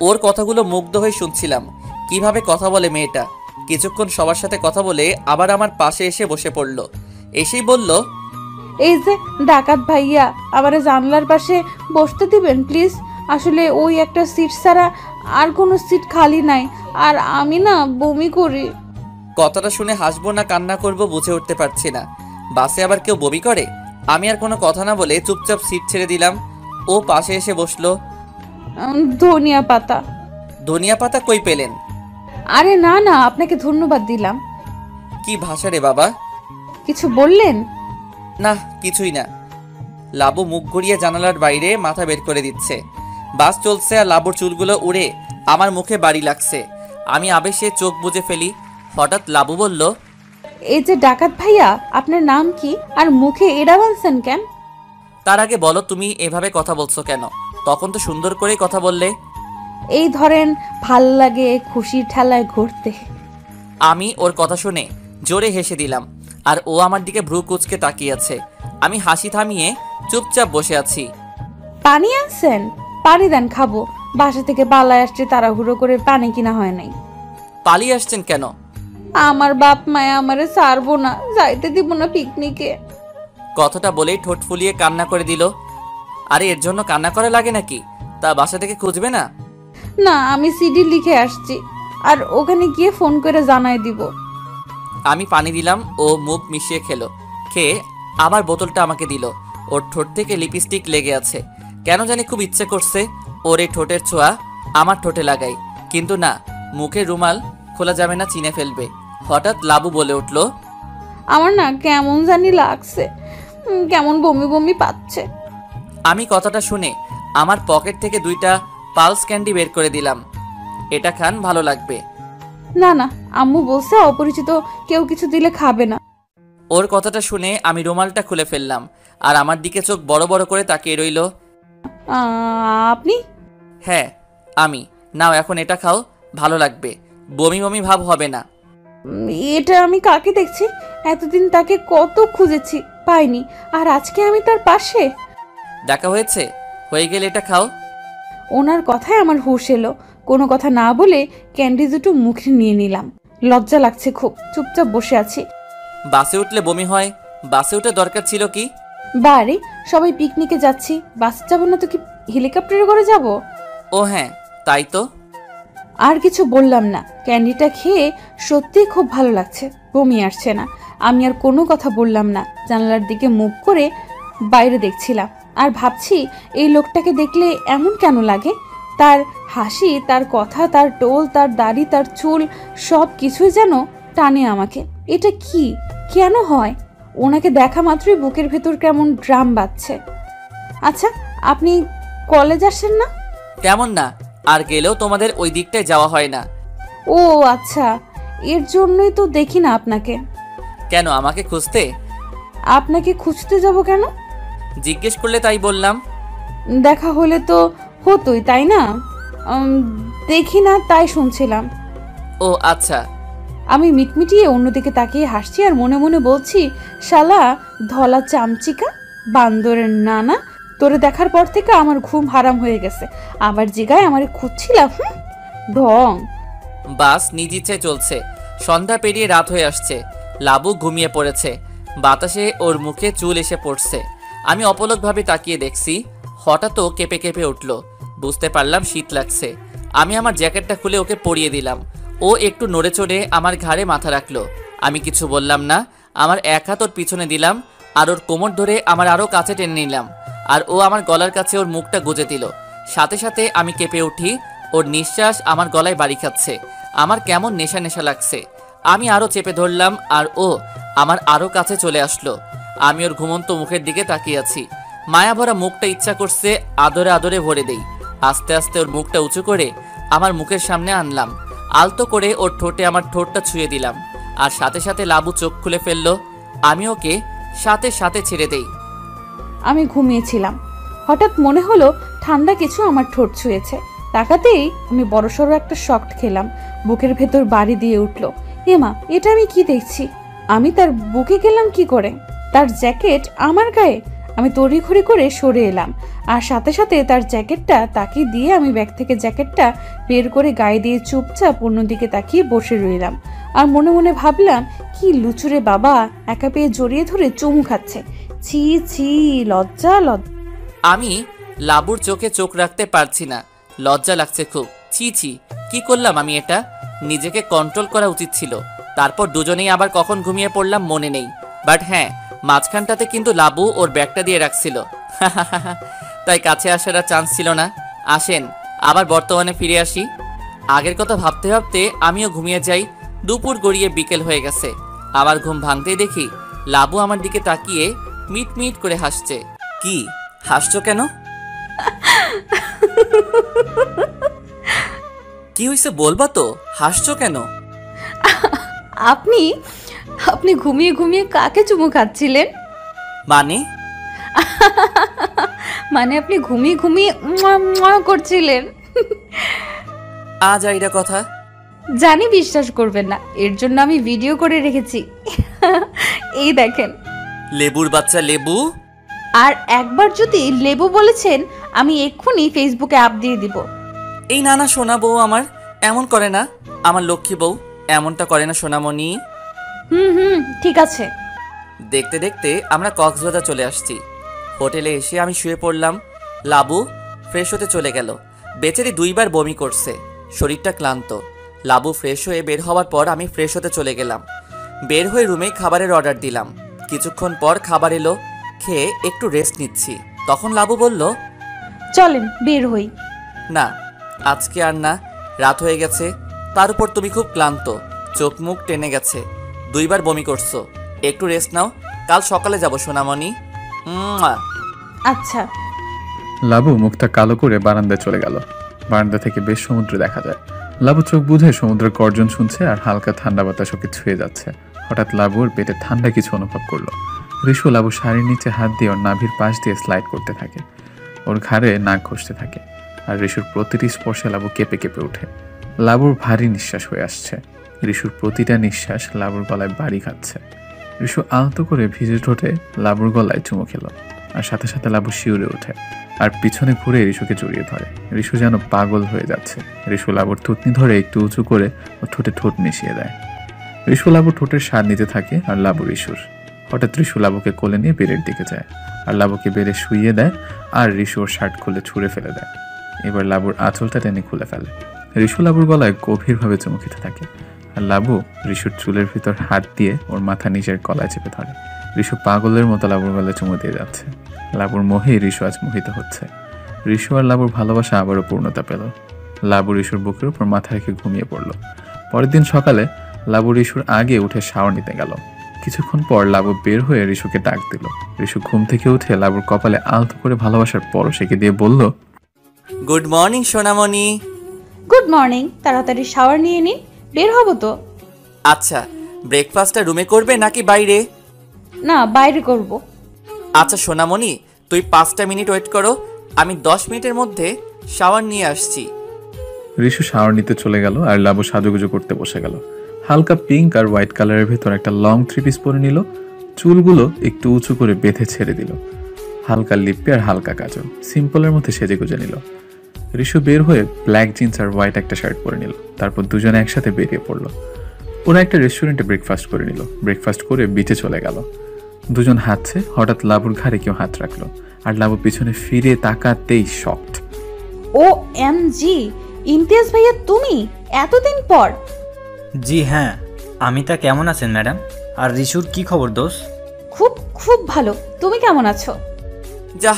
ওর কথাগুলো মুগ্ধ হয়ে শুনছিলাম। কিভাবে কথা বলে মেয়েটা। কিছুক্ষণ সবার সাথে কথা বলে আবার আমার পাশে এসে বসে পড়ল। এসেই বলল, এই যে ডাকাত ভাইয়া, আবার জানলার পাশে বসতে দিবেন প্লিজ। আসলে ওই একটা সিট ছাড়া আর কোনো সিট খালি নাই, আর আমি না বমি করি। কথাটা শুনে হাসবো না কান্না করব বুঝে উঠতে পারছি না। বাসে আবার কেউ বমি করে? আমি আর কোনো কথা না বলে চুপচাপ সিট ছেড়ে দিলাম। ও পাশে এসে বসলো। ধনিয়া পাতা। ধনিয়া পাতা কই পেলেন? আরে না না, আপনাকে ধন্যবাদ দিলাম। কি ভাষা রে বাবা? কিছু বললেন? না, কিছুই না। লাবু মুখ ঘুরিয়ে জানালার বাইরে মাথা বের করে দিচ্ছে। বাস চলছে আর লাবুর চুলগুলো উড়ে আমার মুখে বাড়ি লাগছে। আমি আবেশে চোখ বুজে ফেলি। হঠাৎ লাবু বলল, এই যে ডাকাত ভাইয়া, আপনার নাম কি আর মুখে এড়া বলছেন কেন? তার আগে বলো তুমি এভাবে কথা বলছো কেন? তখন তো সুন্দর করেই কথা বললে। এই ধরেন, ভাল লাগে খুশির ঠেলায় ঘুরতে। আমি ওর কথা শুনে জোরে হেসে দিলাম, আর ও আমার দিকে ভ্রু কুঁচকে তাকিয়ে আছে। আমি হাসি থামিয়ে চুপচাপ বসে আছি। পানি আনছেন? পানি দেন, খাবো। বাসা থেকে পালায় আসছে, তাড়াহুড়ো করে পানি কিনা হয় নাই। পালিয়ে আসছেন কেন? আমার বাপ মায়া আমারে ছাড়বো না, যাইতে দিব না পিকনিকে। কথাটা বলেই ঠোঁট ফুলিয়ে কান্না করে দিল। আরে এর জন্য কান্না করা লাগে নাকি? তা বাসা থেকে খুঁজবে না? না, আমি সিডি লিখে আসছি, আর ওখানে গিয়ে ফোন করে জানাই দিব। আমি পানি দিলাম, ও মুখ মিশিয়ে খেলো। খেয়ে আবার বোতলটা আমাকে দিল। ওর ঠোঁট থেকে লিপস্টিক লেগে আছে। কেন জানি খুব ইচ্ছে করছে ওর এই ঠোঁটের ছোঁয়া আমার ঠোঁটে লাগাই, কিন্তু না, মুখের রুমাল খোলা যাবে না, চিনে ফেলবে। হঠাৎ লাবু বলে উঠল, আমার না কেমন জানি লাগছে, কেমন বমি বমি পাচ্ছে। আমি কথাটা শুনে আমার পকেট থেকে 2টা পালস ক্যান্ডি বের করে দিলাম। এটা খান, ভালো লাগবে। না না, আম্মু বলছে অপরিচিত কেউ কিছু দিলে খাবে না। ওর কথাটা শুনে আমি রুমালটা খুলে ফেললাম, আর আমার দিকে চোখ বড় বড় করে তাকিয়ে রইল। আপনি? হ্যাঁ আমি। নাও এখন এটা খাও, ভালো লাগবে, বমি বমি ভাব হবে না। এটা আমি কাকে দেখছি? এতদিন তাকে কত খুঁজেছি, পাইনি, আর আজকে আমি তার পাশে। দেখা হয়েছে? হয়ে গেলে এটা খাও। ওনার কথায় আমার হুঁশ এলো। কোনো কথা না বলে ক্যান্ডি দুটো মুখে নিয়ে নিলাম। লজ্জা লাগছে খুব, চুপচাপ বসে আছি। বাসে উঠলে বমি হয়, বাসে উঠে দরকার ছিল কি? বারে সবাই পিকনিকে যাচ্ছি, বাসে যাবো না তো কি হেলিকপ্টারে করে যাব? ও হ্যাঁ, তাই তো। আর কিছু বললাম না। ক্যান্ডিটা খেয়ে সত্যিই খুব ভালো লাগছে, বমি আসছে না। আমি আর কোনো কথা বললাম না, জানালার দিকে মুখ করে বাইরে দেখছিলাম আর ভাবছি এই লোকটাকে দেখলে এমন কেন লাগে। তার হাসি, তার কথা, তার টোল, তার দাড়ি, তার চুল, সব কিছুই যেন টানে আমাকে। এটা কি, কেন হয়? ওনাকে দেখা মাত্রই বুকের ভেতর কেমন ড্রাম বাজছে। আচ্ছা, আপনি কলেজ আসেন না? কেমন না, আর গেলেও তোমাদের ওই দিকটায় যাওয়া হয় না। ও আচ্ছা, এর জন্যই তো দেখি না আপনাকে। কেন আমাকে খুঁজতে? আপনাকে খুঁজতে যাব কেন? জিজ্ঞেস করলে তাই বললাম। দেখা হলে তো হতোই, তাই না? দেখি না তাই শুনছিলাম। ও আচ্ছা। আমি মিটমিটিয়ে অন্যদিকে তাকিয়ে হাসছি আর মনে মনে বলছি, শালা ধলা চামচিকা বান্দরের নানা, তোরে দেখার পর থেকে আমার ঘুম হারাম হয়ে গেছে। আবার জিগায় আমারে খুঁজছিলাম, ঢং। বাস নিজ ইচ্ছায় চলছে। সন্ধ্যা পেরিয়ে রাত হয়ে আসছে। লাবু ঘুমিয়ে পড়েছে। বাতাসে ওর মুখে চুল এসে পড়ছে। আমি অপলকভাবে তাকিয়ে দেখছি। হঠাৎ কেঁপে কেঁপে উঠল। বুঝতে পারলাম শীত লাগছে। আমি আমার জ্যাকেটটা খুলে ওকে পরিয়ে দিলাম। ও একটু নড়ে চড়ে আমার ঘাড়ে মাথা রাখলো। আমি কিছু বললাম না। আমার এক হাত ওর পিছনে দিলাম আর ওর কোমর ধরে আমার আরও কাছে টেনে নিলাম, আর ও আমার গলার কাছে ওর মুখটা গুজে দিল। সাথে সাথে আমি কেঁপে উঠি। ওর নিঃশ্বাস আমার গলায় বাড়ি খাচ্ছে। আমার কেমন নেশা নেশা লাগছে। আমি আরও চেপে ধরলাম আর ও আমার আরও কাছে চলে আসলো। আমি ওর ঘুমন্ত মুখের দিকে তাকিয়ে আছি। মায়া ভরা মুখটা ইচ্ছা করছে আদরে আদরে ভরে দেই। আস্তে আস্তে ওর মুখটা উঁচু করে আমার মুখের সামনে আনলাম। আলতো করে ওর ঠোঁটে আমার ঠোঁটটা ছুঁয়ে দিলাম, আর সাথে সাথে লাবু চোখ খুলে ফেললো। আমি ওকে সাথে সাথে ছেড়ে দেই। আমি ঘুমিয়েছিলাম। হঠাৎ মনে হলো ঠান্ডা কিছু আমার ঠোঁট ছুঁয়েছে। তাকাতেই আমি বড়সড় একটা শক খেলাম। বুকের ভেতর বাড়ি দিয়ে উঠল। এমা, এটা আমি কি দেখছি? আমি তার বুকে গেলাম কি করে? তার জ্যাকেট আমার গায়ে, আমি তড়িঘড়ি করে সরে এলাম, আর সাথে সাথে তার জ্যাকেটটা তাকিয়ে দিয়ে আমি ব্যাগ থেকে জ্যাকেটটা বের করে গায়ে দিয়ে চুপচাপ অন্যদিকে তাকিয়ে বসে রইলাম। আর মনে মনে ভাবলাম, কি লুচুরে বাবা, একা পেয়ে জড়িয়ে ধরে চুমু খাচ্ছে। ছি ছি, লজ্জা লজ্জা। আমি লাবুর চোখে চোখ রাখতে পারছি না, লজ্জা লাগছে খুব। ছি ছি, কি করলাম আমি এটা? নিজেকে কন্ট্রোল করা উচিত ছিল। তারপর দুজনেই আবার কখন ঘুমিয়ে পড়লাম মনে নেই, বাট হ্যাঁ, মাঝখানটাতে কিন্তু লাবু ওর ব্যাগটা দিয়ে রাখছিল। তাই কাছে আসার আর চান্স ছিল না। আসেন আবার বর্তমানে ফিরে আসি। আগের কথা ভাবতে ভাবতে আমিও ঘুমিয়ে যাই। দুপুর গড়িয়ে বিকেল হয়ে গেছে। আবার ঘুম ভাঙতেই দেখি লাবু আমার দিকে তাকিয়ে মিট মিট করে হাসছে। কি হাসছো কেন? কি হয়েছে বলবা তো, হাসছো কেন? আপনি আপনি ঘুমিয়ে ঘুমিয়ে কাকে চুমু খাচ্ছিলেন? মানে মানে আপনি ঘুমিয়ে ঘুমিয়ে মুয়া মুয়া করছিলেন। আজ আইডা কথা। জানি বিশ্বাস করবেন না, এর জন্য আমি ভিডিও করে রেখেছি। এই দেখেন। লেবুর বাচ্চা লেবু। আর একবার যদি লেবু বলেছেন, আমি এক্ষুনি ফেসবুকে আপ দিয়ে দিব। এই নানা সোনা বউ আমার এমন করে না, আমার লক্ষ্মী বউ এমনটা করে না সোনামণি। হুম, ঠিক আছে। দেখতে দেখতে আমরা কক্সবাজার চলে আসছি। হোটেলে এসে আমি শুয়ে পড়লাম। লাবু ফ্রেশ হতে চলে গেল। বেচারি 2 বার বমি করছে, শরীরটা ক্লান্ত। লাবু ফ্রেশ হয়ে বের হওয়ার পর আমি ফ্রেশ হতে চলে গেলাম। বের হয়ে রুমে খাবারের অর্ডার দিলাম। কিছুক্ষণ পর খাবার এলো, খেয়ে একটু রেস্ট নিচ্ছি। তখন লাবু বলল, চলেন বের হই। না আজকে আর না, রাত হয়ে গেছে। তার উপর তুমি খুব ক্লান্ত, চোখ মুখ টেনে গেছে, 2 বার বমি করছো, একটু রেস্ট নাও, কাল সকালে যাব সোনামণি। আচ্ছা। লাবু মুখটা কালো করে বারান্দায় চলে গেল। বারান্দা থেকে বেশ সমুদ্র দেখা যায়। লাবু চোখ বুঝে সমুদ্রের গর্জন শুনছে আর হালকা ঠান্ডা বাতাস ওকে ছুঁয়ে যাচ্ছে। হঠাৎ লাবুর পেটে ঠান্ডা কিছু অনুভব করলো। ঋষু লাবু শাড়ির নিচে হাত দিয়ে ওর নাভির পাশ দিয়ে স্লাইড করতে থাকে, ওর ঘাড়ে নাক ঘষতে থাকে। আর ঋষুর প্রতিটি স্পর্শে লাবু কেঁপে কেঁপে ওঠে। লাবুর ভারী নিঃশ্বাস হয়ে আসছে। ঋষুর প্রতিটা নিঃশ্বাস লাবুর গলায় বাড়ি খাচ্ছে। ঋষু আলতো করে ভিজে ঠোঁটে লাবুর গলায় চুমু খেলো, আর সাথে সাথে লাবু শিউরে ওঠে আর পিছনে ঘুরে ঋষুকে জড়িয়ে ধরে। ঋষু যেন পাগল হয়ে যাচ্ছে। ঋষু লাবুর থুতনি ধরে একটু উঁচু করে ও ঠোঁটে ঠোঁট মিশিয়ে দেয়। ঋষু লাবুর ঠোঁটের স্বাদ নিতে থাকে আর লাবু ঋষুর। হঠাৎ ঋষু লাবুকে কোলে নিয়ে বেড়ের দিকে যায় আর লাবুকে বেড়ে শুইয়ে দেয় আর ঋষু ওর শার্ট খুলে ছুঁড়ে ফেলে দেয়। এবার লাবুর আঁচলটা টেনে খুলে ফেলে। ঋষু লাবুর গলায় গভীরভাবে চুমু খেতে থাকে আর লাবু ঋষুর চুলের ভিতর হাত দিয়ে ওর মাথা নিজের গলায় চেপে ধরে। ঋষু পাগলের মতো লাবুর গলায় চুমু দিয়ে যাচ্ছে। লাবুর মোহে ঋষু আজ মোহিত হচ্ছে। ঋষু আর লাবুর ভালোবাসা আবারও পূর্ণতা পেল। লাবু ঋষুর বুকের উপর মাথা রেখে ঘুমিয়ে পড়ল। পরের দিন সকালে লাবু ঋষুর আগে উঠে শাওয়ার নিতে গেল। কিছুক্ষণ পর লাবু বের হয়ে ঋষুকে ডাক দিল। ঋষু ঘুম থেকে উঠে লাবুর কপালে আলতো করে ভালোবাসার পরশ এঁকে দিয়ে বলল, গুড মর্নিং সোনামণি। Good morning. তাড়াতাড়ি শাওয়ার নিয়ে নিন, বের হব তো। আচ্ছা, ব্রেকফাস্টটা রুমে করবে নাকি বাইরে? না, বাইরে করব। আচ্ছা সোনামণি, তুই 5টা মিনিট ওয়েট করো, আমি 10 মিনিটের মধ্যে শাওয়ার নিয়ে আসছি। ঋষু শাওয়ার নিতে চলে গেল আর লাবু সাজুগুজু করতে বসে গেল। হালকা পিঙ্ক আর হোয়াইট কালারের ভেতর একটা লং 3 পিস পরে নিল। চুলগুলো একটু উঁচু করে বেঁধে ছেড়ে দিল। হালকা লিপে আর হালকা কাজল, সিম্পলের মধ্যে সেজে গুজে নিল। ঋষু বের হয়ে ব্ল্যাক জিন্স আর হোয়াইট একটা শার্ট পরে নিল। তারপর দুজনে একসাথে বেরিয়ে পড়লো। ওরা একটা রেস্টুরেন্টে ব্রেকফাস্ট করে নিল। ব্রেকফাস্ট করে বিচে চলে গেল। দুজন হাঁটছে, হঠাৎ লাবুর ঘাড়ে কেউ হাত রাখলো আর লাবু পিছনে ফিরে তাকাতেই শকড। ও এম জি, ইমতিয়াজ ভাইয়া তুমি এতদিন পর? জি হ্যাঁ, আমি তা। কেমন আছেন ম্যাডাম? আর ঋষুর কি খবর দোষ? খুব খুব ভালো, তুমি কেমন আছো? যা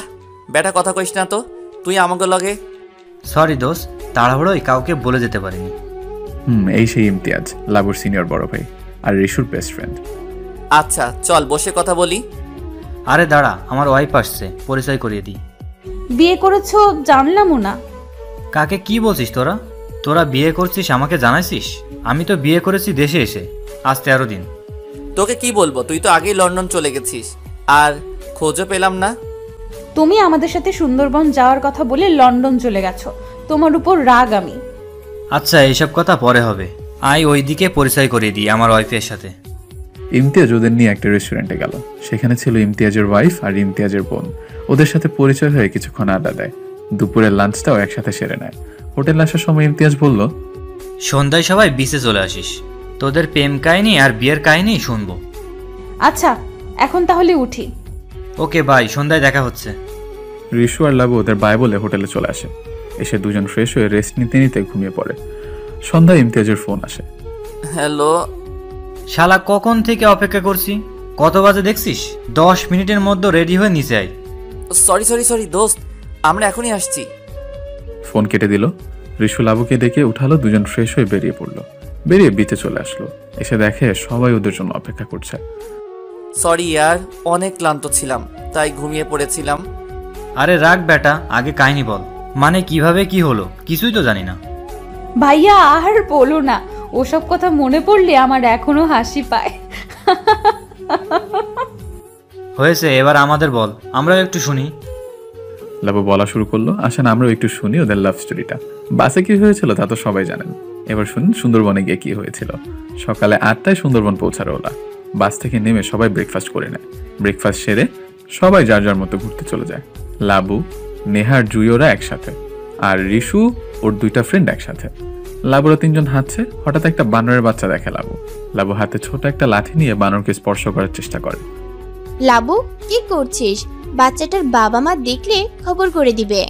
বেটা, কথা কইস না তো, তুই আমাকে লগে। সরি দোষ, তাড়াহুড়োই কাউকে বলে যেতে পারিনি। এই সেই ইমতিয়াজ, লাবুর সিনিয়র বড় ভাই আর ঋষুর বেস্ট ফ্রেন্ড। আচ্ছা চল বসে কথা বলি। আরে দাঁড়া, আমার ওয়াইফ আসছে, পরিচয় করিয়ে দিই। বিয়ে করেছো জানলামও না। কাকে কি বলছিস তোরা? তোরা বিয়ে করছিস আমাকে জানাইছিস? আমি তো বিয়ে করেছি দেশে এসে, আজ 13 দিন। তোকে কি বলবো, তুই তো আগেই লন্ডন চলে গেছিস আর খোঁজও পেলাম না। তুমি আমাদের সাথে সুন্দরবন যাওয়ার কথা বলে লন্ডন চলে গেছো, তোমার উপর রাগ আমি। আচ্ছা এইসব কথা পরে হবে, আই ওইদিকে পরিচয় করিয়ে দিই আমার ওয়াইফের সাথে। ইমতিয়াজ ওদের নিয়ে একটা রেস্টুরেন্টে গেল। সেখানে ছিল ইমতিয়াজের ওয়াইফ আর ইমতিয়াজের বোন। ওদের সাথে পরিচয় হয়ে কিছুক্ষণ আড্ডা দেয়। দুপুরের লাঞ্চটাও একসাথে সেরে নেয়। হোটেল আসার সময় ইমতিয়াজ বলল, সন্ধ্যায় সবাই বিচে চলে আসিস, তোদের প্রেম কাহিনী আর বিয়ের কাহিনী শুনবো। আচ্ছা, এখন তাহলে উঠি। ওকে বাই, সন্ধ্যায় দেখা হচ্ছে। রিশু আর লাবু ওদের বাই বলে হোটেলে চলে আসে। এসে দুজন ফ্রেশ হয়ে রেস্ট নিতে নিতে ঘুমিয়ে পড়ে। সন্ধ্যায় ইমতিয়াজের ফোন আসে। হ্যালো। শালা কখন থেকে অপেক্ষা করছি, কত বাজে দেখছিস? 10 মিনিটের মধ্যে রেডি হয়ে নিচে আয়। সরি দোস্ত, আমরা এখনই আসছি। ফোন কেটে দিল। রিশু লাবুকে ডেকে উঠালো। দুজন ফ্রেশ হয়ে বেরিয়ে পড়লো। বেরিয়ে বিচে চলে আসলো। এসে দেখে সবাই ওদের জন্য অপেক্ষা করছে। সরি ইয়ার, অনেক ক্লান্ত ছিলাম তাই ঘুমিয়ে পড়েছিলাম। আরে রাখ বেটা, আগে কাহিনী বল। মানে কিভাবে কি হলো কিছুই তো জানি না। ভাইয়া আর বলো না, ওসব কথা মনে পড়লে আমার এখনো হাসি পায়। হয়েছে, এবার আমাদের বল, আমরাও একটু শুনি। লাবু বলা শুরু করলো, আসেন আমরাও একটু শুনি ওদের লাভ স্টোরিটা। বাসে কি হয়েছিল তা তো সবাই জানেন। এবার শুনুন সুন্দরবনে গিয়ে কি হয়েছিল। সকালে 8টায় সুন্দরবন পৌঁছালো ওরা। বাস থেকে নেমে সবাই ব্রেকফাস্ট করে নেয়। ব্রেকফাস্ট সেরে সবাই যার যার মতো ঘুরতে চলে যায়। লাবু, নেহার, জুই ওরা একসাথে, আর রিশু ওর 2টা ফ্রেন্ড একসাথে। লাবুরা 3জন হাঁটছে। হঠাৎ একটা বানরের বাচ্চা দেখে লাবু। লাবু হাতে ছোট একটা লাঠি নিয়ে বানরকে স্পর্শ করার চেষ্টা করে। লাবু কি করছিস? বাচ্চাটার বাবা মা দেখলে খবর করে দিবে।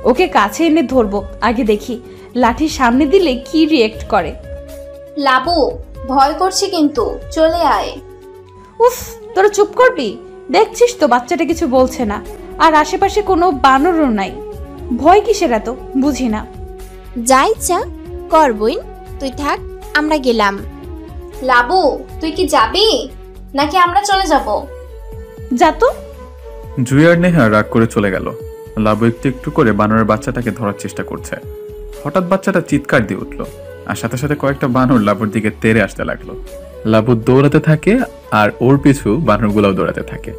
ওকে কাছে এনে ধরবো, আগে দেখি লাঠির সামনে দিলে কি রিয়েক্ট করে। লাবু, ভয় করছে কিন্তু, চলে আয়। উফ, তোরা চুপ করবি? দেখছিস তো বাচ্চাটা কিছু বলছে না, আর আশেপাশে কোনো বানরও নাই। ভয় কিসের এত বুঝি না। যা ইচ্ছা কর বইন, তুই থাক, আমরা গেলাম। লাবু, তুই কি যাবি নাকি আমরা চলে যাব? যা তো। জুই আর নেহা রাগ করে চলে গেল। লাবু একটু একটু করে বানরের বাচ্চাটাকে ধরার চেষ্টা করছে। হঠাৎ বাচ্চাটা চিৎকার দিয়ে উঠলো, আর সাথে সাথে কয়েকটা বানর লাবুর দিকে তেড়ে আসতে লাগলো। লাবু দৌড়াতে থাকে আর ওর পিছু বানরগুলোও দৌড়াতে থাকে।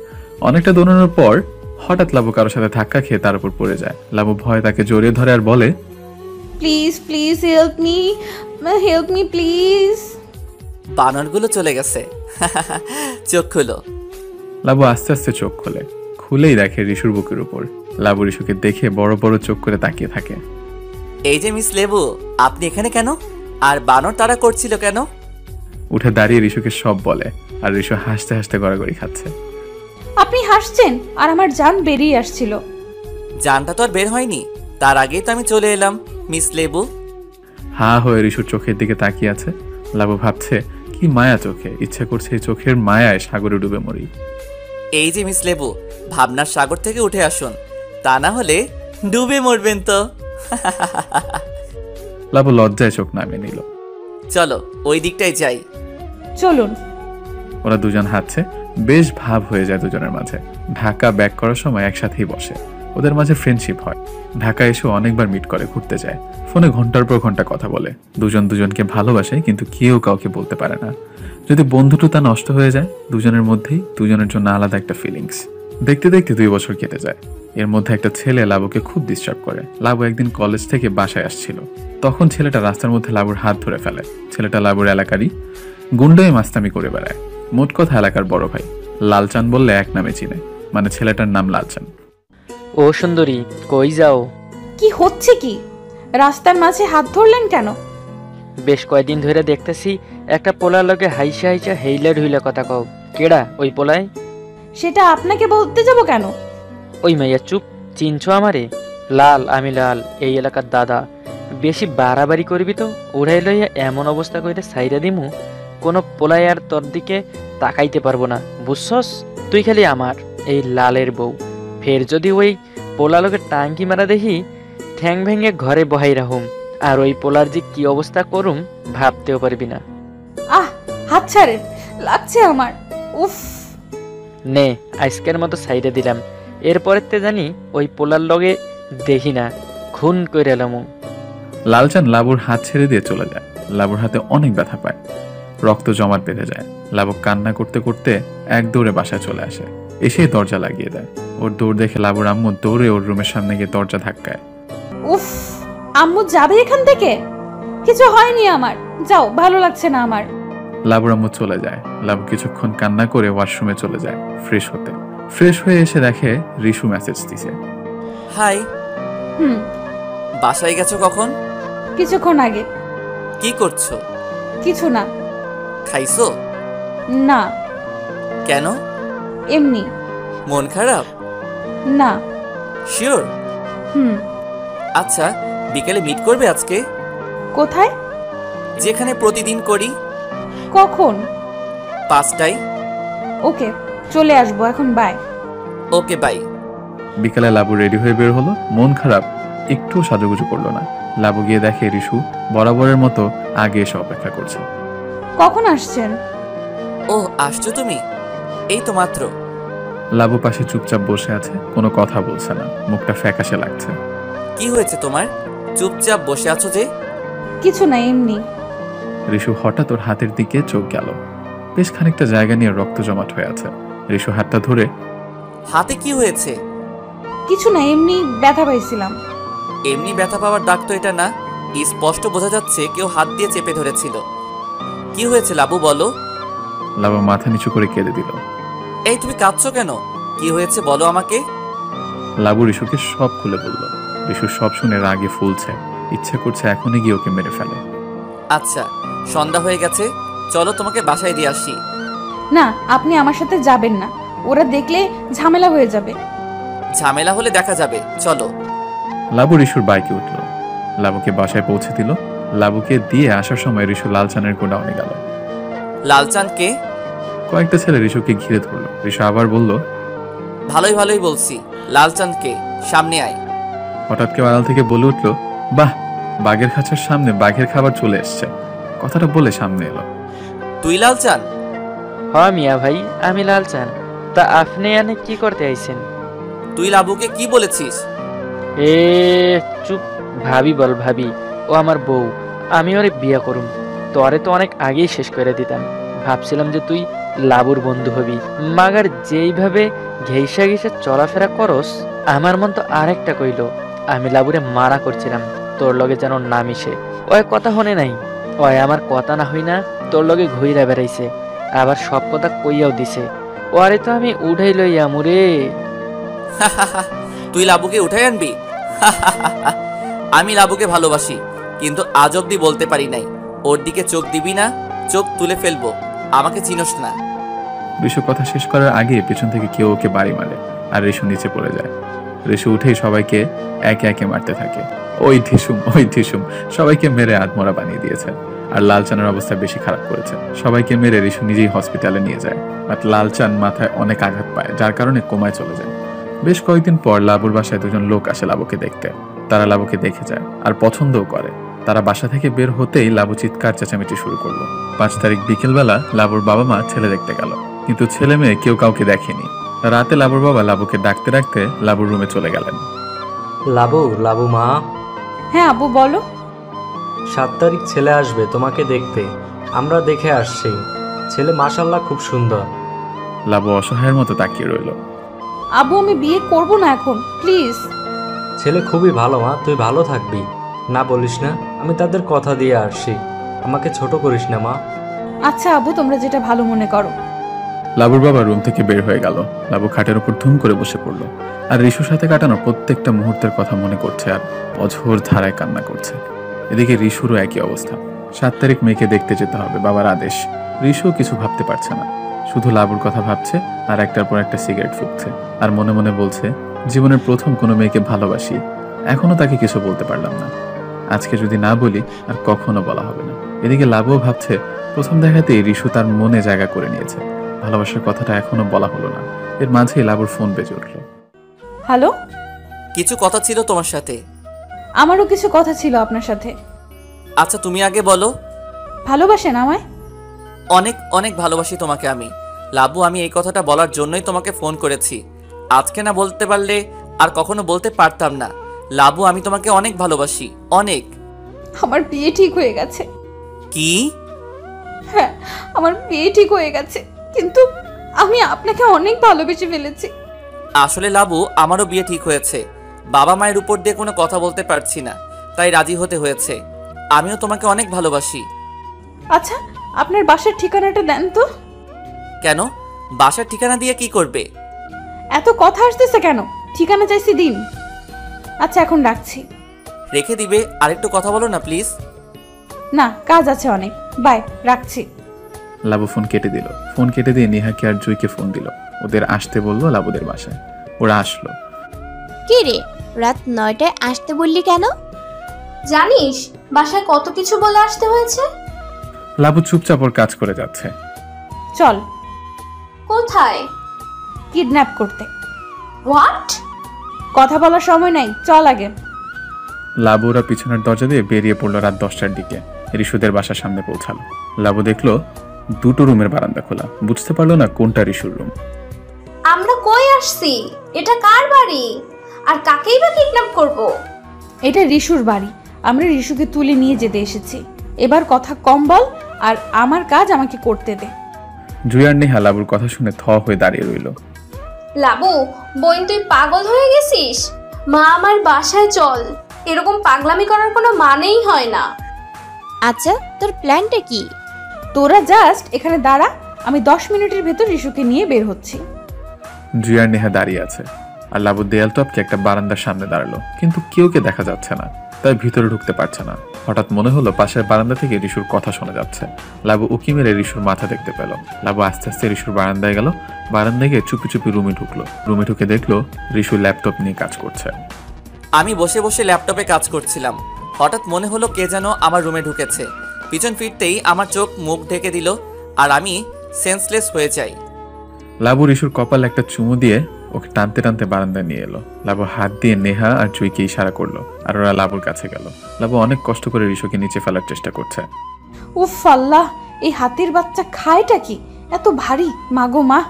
অনেকটা দৌড়ানোর পর হঠাৎ লাবু কারোর সাথে ধাক্কা খেয়ে তার উপর পড়ে যায়। লাবু ভয়ে তাকে জড়িয়ে ধরে আর বলে, please please help me please. বানরগুলো চলে গেছে। চোখ খুলো। লাবু আস্তে আস্তে চোখ খোলে। খুলেই দেখে রিশুর বুকের উপর। লাবু রিশুকে দেখে বড় বড় চোখ করে তাকিয়ে থাকে। এই যে মিস লেবু, আপনি এখানে কেন? আর বানর তারা করছিল কেন? উঠে দাঁড়িয়ে রিশুকে সব বলে, আর রিশু হাসতে হাসতে গড়াগড়ি খাচ্ছে। আপনি হাসছেন আর আমার জান বেরিয়ে আসছিল। জানটা তো আর বের হয়নি, তার আগেই তো আমি চলে এলাম মিস লেবু। হা হয়ে রিশুর চোখের দিকে তাকিয়ে আছে। লাবু ভাবছে, কি মায়া চোখে, ইচ্ছা করছে এই চোখের মায়ায় সাগরে ডুবে মরি। এই যে মিস লেবু, ভাবনার সাগর থেকে উঠে আসুন, তা না হলে ডুবে মরবেন তো। লাবু লজ্জায় চোখ নামিয়ে নিল। চলো ওই দিকটাই যাই। চলুন। ওরা দুজন হাঁটছে। বেশ ভাব হয়ে যায় দুজনের মাঝে। ঢাকা ব্যাক করার সময় একসাথেই বসে। ওদের মাঝে ফ্রেন্ডশিপ হয়। ঢাকা এসে অনেকবার মিট করে, ঘুরতে যায়। ফোনে ঘন্টার পর ঘন্টা কথা বলে। দুজন দুজনকে ভালোবাসে, কিন্তু কেউ কাউকে বলতে পারে না। যদি বন্ধুত্বটা নষ্ট হয়ে যায়, দুজনের মধ্যেই দুজনের জন্য আলাদা একটা ফিলিংস। দেখতে দেখতে 2 বছর কেটে যায়। এর মধ্যে একটা ছেলে লাবুকে খুব ডিস্টার্ব করে। লাবু একদিন কলেজ থেকে বাসায় আসছিল। তখন ছেলেটা রাস্তার মধ্যে লাবুর হাত ধরে ফেলে। ছেলেটা লাবুর এলাকারই, গুন্ডাই মাস্তামি করে বেড়ায়। মোট কথা এলাকার বড় ভাই। লালচান বললে এক নামে চিনে, মানে ছেলেটার নাম লালচান। ও সুন্দরী, কই যাও? কি হচ্ছে কি? রাস্তার মাঝে হাত ধরলেন কেন? বেশ কয়দিন ধরে দেখতেছি একটা পোলার লগে হাইসা হাইসা হেইলা ঢুইলা কথা কও। কেডা ওই পোলায়? সেটা আপনাকে বলতে যাব কেন? ওই মাইয়া চুপ, চিনছো আমারে? লাল, আমি লাল, এই এলাকার দাদা। বেশি বাড়াবাড়ি করবি তো উড়াই লইয়া এমন অবস্থা কইতে সাইরা দিমু, কোনো পোলায় আর তোর দিকে তাকাইতে পারবো না, বুঝছস? তুই খালি আমার এই লালের বউ। ফের যদি ওই পোলা লোকের টাঙ্কি মারা দেখি, ঠ্যাং ভেঙে ঘরে বহাই রাহুম। আর ওই পোলার যে কি অবস্থা করুম ভাবতেও পারবি না। আহ, হাত ছাড়েন, লাগছে আমার। উফ। নে, আজকের মতো সাইডে দিলাম। এরপরের তে জানি ওই পোলার লগে দেখি না, খুন করে এলাম। লালচান লাবুর হাত ছেড়ে দিয়ে চলে যায়। লাবুর হাতে অনেক ব্যথা পায়, রক্ত জমাট বেঁধে যায়। লাবু কান্না করতে করতে এক দৌড়ে বাসায় চলে আসে। এসে দরজা লাগিয়ে দেয়। ওর দৌড় দেখে লাবুর আম্মু দৌড়ে ওর রুমের সামনে গিয়ে দরজা ধাক্কায়। উফ, আম্মু যাবে এখান থেকে? কিছু হয়নি আমার, যাও, ভালো লাগছে না আমার। লাবুর আম্মু চলে যায়। লাবু কিছুক্ষণ কান্না করে ওয়াশরুমে চলে যায় ফ্রেশ হতে। ফ্রেশ হয়ে এসে দেখে রিশু মেসেজ দিছে। হাই, হুম, বাসায় গেছো কখন? কিছুক্ষণ আগে। কি করছো? কিছু না। খাইছো? না। কেন? এমনি। মন খারাপ? না। শিওর? হুম। আচ্ছা, বিকেলে মিট করবে আজকে? কোথায়? যেখানে প্রতিদিন করি। কখন? 5টায়। ওকে, চলে আসবো এখন। বাই। Okay, bye. বিকালে লাবু রেডি হয়ে বের হলো। মন খারাপ, একটু সাজুগুজু করলো না। লাবু গিয়ে দেখে রিশু বরাবরের মতো আগে এসে অপেক্ষা করছে। কখন আসছেন? ও, আসছো তুমি? এই তো মাত্র। লাবু পাশে চুপচাপ বসে আছে, কোনো কথা বলছে না, মুখটা ফ্যাকাশে লাগছে। কি হয়েছে তোমার? চুপচাপ বসে আছো যে? কিছু না, এমনি। রিশু হঠাৎ ওর হাতের দিকে চোখ গেল। বেশ খানিকটা জায়গা নিয়ে রক্ত জমাট হয়ে আছে। রিশু হাতটা ধরে, হাতে কি হয়েছে? কিছু না, এমনি ব্যথা পাইছিলাম। এমনি ব্যথা পাওয়ার দাগ তো এটা না। স্পষ্ট বোঝা যাচ্ছে কেউ হাত দিয়ে চেপে ধরেছিল। কি হয়েছে লাবু, বলো। লাবু মাথা নিচু করে কেঁদে দিল। এই, তুমি কাঁদছো কেন? কি হয়েছে বলো আমাকে। লাবু রিশুকে সব খুলে বলল। রিশু সব শুনে রাগে ফুলছে, ইচ্ছে করছে এখনই গিয়ে ওকে মেরে ফেলে। আচ্ছা, সন্ধ্যা হয়ে গেছে, চলো তোমাকে বাসায় দিয়ে আসি। না, আপনি আমার সাথে যাবেন না, ওরা দেখলে ঝামেলা হয়ে যাবে। ঝামেলা হলে দেখা যাবে, চলো। লাবু রিশুর বাইকে উঠল, লাবুকে বাসায় পৌঁছে দিল। লাবুকে দিয়ে আসার সময় রিশু লালচানের গোডাউনে গেল। লালচান কে? কয়েকটা ছেলে রিশুকে ঘিরে ধরলো। রিশু আবার বলল, ভালোই ভালোই বলছি, লালচান কে? সামনে আয়। হঠাৎ কেউ আড়াল থেকে বলে উঠল, বাহ, বাঘের খাঁচার সামনে বাঘের খাবার চলে এসছে। কথাটা বলে সামনে এলো। তুই লালচান? হ মিয়া ভাই, আমি লালচান। তা আপনি এনে কি করতে আইছেন? তুই লাবুকে কি বলেছিস? এ চুপ। ভাবি বল, ভাবি। ও আমার বউ, আমি ওরে বিয়ে করুম। তোরে তো অনেক আগেই শেষ করে দিতাম। ভাবছিলাম যে তুই লাবুর বন্ধু হবি, মাগার যেইভাবে ঘেইসা ঘেইসা চলাফেরা করস, আমার মন তো আরেকটা কইল আমি লাবুরে মারা করছিলাম তোর লগে যেন না মিশে। ওই কথা হনে নাই, ওই আমার কথা না হই না তোর লগে ঘুইরা বেড়াইছে, আবার সব কথা কইয়াও দিছে। ওরে তো আমি উঠাই লইয়া মুরে। তুই লাবুকে উঠাই আনবি? আমি লাবুকে ভালোবাসি, কিন্তু আজ অব্দি বলতে পারি নাই। ওর দিকে চোখ দিবি না, চোখ তুলে ফেলবো। আমাকে চিনোস না। রিশু কথা শেষ করার আগে পেছন থেকে কেউ ওকে বাড়ি মারে, আর রিশু নিচে পড়ে যায়। রিশু উঠেই সবাইকে একে একে মারতে থাকে। ওই ঢিসুম, ওই ঢিসুম, সবাইকে মেরে আত্মরা বানিয়ে দিয়েছে। আর লালচানের অবস্থা বেশি খারাপ করেছে। সবাইকে মেরে রিশু নিজেই হসপিটালে নিয়ে যায়। বাট লালচান মাথায় অনেক আঘাত পায়, যার কারণে কোমায় চলে যায়। বেশ কয়েকদিন পর লাবুর বাসায় দুজন লোক আসে লাবুকে দেখতে। তারা লাবুকে দেখে যায় আর পছন্দও করে। তারা বাসা থেকে বের হতেই লাবু চিৎকার চেঁচামেচি শুরু করলো। 5 তারিখ বিকেলবেলা লাবুর বাবা মা ছেলে দেখতে গেল, কিন্তু ছেলে মেয়ে কেউ কাউকে দেখেনি। রাতে লাবুর বাবা লাবুকে ডাকতে ডাকতে লাবুর রুমে চলে গেলেন। লাবু, লাবু মা। হ্যাঁ আব্বু, বলো। 7 তারিখ ছেলে আসবে তোমাকে দেখতে, আমরা দেখে আসছি। ছেলে মাশাআল্লাহ খুব সুন্দর। লাবু অসহায়ের মতো তাকিয়ে রইল। আব্বু, আমি বিয়ে করব না এখন, প্লিজ। ছেলে খুবই ভালো মা, তুই ভালো থাকবি। না বলিস না, আমি তাদের কথা দিয়ে আসছি। আমাকে ছোট করিস না মা। আচ্ছা আব্বু, তোমরা যেটা ভালো মনে করো। লাবুর বাবা রুম থেকে বের হয়ে গেল। লাবু খাটের উপর ধুম করে বসে পড়লো আর রিশুর সাথে কাটানো প্রত্যেকটা মুহূর্তের কথা মনে করছে আর অঝোর ধারায় কান্না করছে। এদিকে রিশুরও একই অবস্থা। 7 তারিখ মেয়েকে দেখতে যেতে হবে, বাবার আদেশ। রিশুও কিছু ভাবতে পারছে না, শুধু লাবুর কথা ভাবছে আর একটার পর একটা সিগারেট ফুঁকছে। আর মনে মনে বলছে, জীবনের প্রথম কোনো মেয়েকে ভালোবাসি, এখনো তাকে কিছু বলতে পারলাম না। আজকে যদি না বলি আর কখনো বলা হবে না। এদিকে লাবুও ভাবছে, প্রথম দেখাতেই রিশু তার মনে জায়গা করে নিয়েছে, ভালোবাসার কথাটা এখনো বলা হলো না। এর মাঝেই লাবুর ফোন বেজে উঠল। হ্যালো। কিছু কথা ছিল তোমার সাথে। আমারও কিছু কথা ছিল আপনার সাথে। আচ্ছা, তুমি আগে বলো। ভালোবাসেন আমায়? অনেক অনেক ভালোবাসি তোমাকে আমি। লাবু, আমি এই কথাটা বলার জন্যই তোমাকে ফোন করেছি। আজকে না বলতে পারলে আর কখনো বলতে পারতাম না। লাবু, আমি তোমাকে অনেক ভালোবাসি, অনেক। আমার বিয়ে ঠিক হয়ে গেছে। কি? হ্যাঁ, আমার বিয়ে ঠিক হয়ে গেছে, কিন্তু আমি আপনাকে অনেক ভালোবেসে ফেলেছি। আসলে লাবু, আমারও বিয়ে ঠিক হয়েছে। বাবা মায়ের উপর দিয়ে কোনো কথা বলতে পারছি না, তাই রাজি হতে হয়েছে। আমিও তোমাকে অনেক ভালোবাসি। আচ্ছা, আপনার বাসার ঠিকানাটা দেন তো। কেন? বাসার ঠিকানা দিয়ে কি করবে? এত কথা আসতেছে কেন? ঠিকানা চাইছি দিন। আচ্ছা এখন রাখছি। রেখে দিবে? আরেকটু কথা বলো না প্লিজ। না, কাজ আছে অনেক, বাই, রাখছি। লাবু ফোন কেটে দিল। ফোন কেটে দিয়ে নেহাকে আর জুইকে ফোন দিল। ওদের আসতে বললো লাবুদের বাসায়। ওরা আসলো। কি রে, রাত 9টায় আসতে বললি কেন? জানিস বাসায় কত কিছু বলে আসতে হয়েছে। লাবু চুপচাপ ওর কাজ করে যাচ্ছে। চল। কোথায়? কিডন্যাপ করতে। হোয়াট? কথা বলার সময় নাই, চল আগে। লাবু ওরা পিছনের দরজা দিয়ে বেরিয়ে পড়লো রাত 10টার দিকে। রিশুদের বাসার সামনে পৌঁছালো। লাবু দেখলো দুটো রুমের বারান্দা খোলা। বুঝতে পারলো না কোনটা রিশুর রুম। আমরা কই আসছি? এটা কার বাড়ি? আর কাকেই বা কিডন্যাপ করব? এটা রিশুর বাড়ি। আমরা রিশুকে তুলে নিয়ে যেতে এসেছি। এবার কথা কম বল আর আমার কাজ আমাকে করতে দে। জুই আর নেহা লাবুর কথা শুনে থ হয়ে দাঁড়িয়ে রইল। লাবু, বোন তুই পাগল হয়ে গেছিস? মা আমার বাসায় চল। এরকম পাগলামি করার কোনো মানেই হয় না। আচ্ছা, তোর প্ল্যানটা কি? তোরা জাস্ট এখানে দাঁড়া, আমি 10 মিনিটের ভেতর রিশুকে নিয়ে বের হচ্ছি। জুই আর নেহা দাঁড়িয়ে আছে আর লাবু দেয়াল টপকে একটা বারান্দার সামনে দাঁড়ালো, কিন্তু কেউকে দেখা যাচ্ছে না, তাই ভিতরে ঢুকতে পারছে না। হঠাৎ মনে হলো পাশের বারান্দা থেকে রিশুর কথা শোনা যাচ্ছে। লাবু উকি মেরে রিশুর মাথা দেখতে পেল। লাবু আস্তে আস্তে রিশুর বারান্দায় গেল। বারান্দায় গিয়ে চুপি চুপি রুমে ঢুকলো। রুমে ঢুকে দেখলো রিশু ল্যাপটপ নিয়ে কাজ করছে। আমি বসে বসে ল্যাপটপে কাজ করছিলাম। হঠাৎ মনে হলো কে যেন আমার রুমে ঢুকেছে। পিছন ফিরতেই আমার চোখ মুখ ঢেকে দিল আর আমি সেন্সলেস হয়ে যাই। লাবু রিশুর কপালে একটা চুমু দিয়ে ওকে টানতে টানতে বারান্দায় নিয়ে এলো। লাবু হাত দিয়ে নেহা আর জুইকে ইশারা করলো আর ওরা লাবুর কাছে গেল। লাবু অনেক কষ্ট করে রিশুকে নিচে ফেলার চেষ্টা করছে। উফ আল্লাহ, এই হাতির বাচ্চা খায়টা কি? এত ভারী, মাগো মা।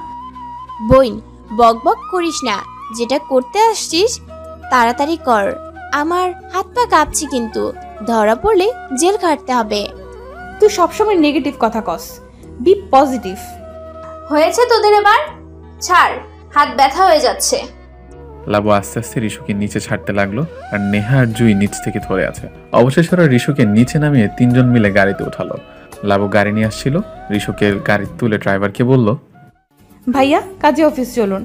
বইন, বক বক করিস না, যেটা করতে আসছিস তাড়াতাড়ি কর। আমার হাত পা কাঁপছে, কিন্তু ধরা পড়লে জেল খাটতে হবে। তুই সবসময় নেগেটিভ কথা কস, বি পজিটিভ। হয়েছে তোদের এবার? ছাড়, হাত ব্যথা হয়ে যাচ্ছে। লাবু আস্তে আস্তে রিশুকে নিচে ছাড়তে লাগলো আর নেহা আর জুই নিচ থেকে ধরে আছে। অবশেষে ওরা রিশুকে নিচে নামিয়ে 3 জন মিলে গাড়িতে উঠালো। লাবু গাড়ি নিয়ে আসছিল। রিশুকে গাড়ি তুলে ড্রাইভারকে বলল, ভাইয়া কাজে অফিস চলুন।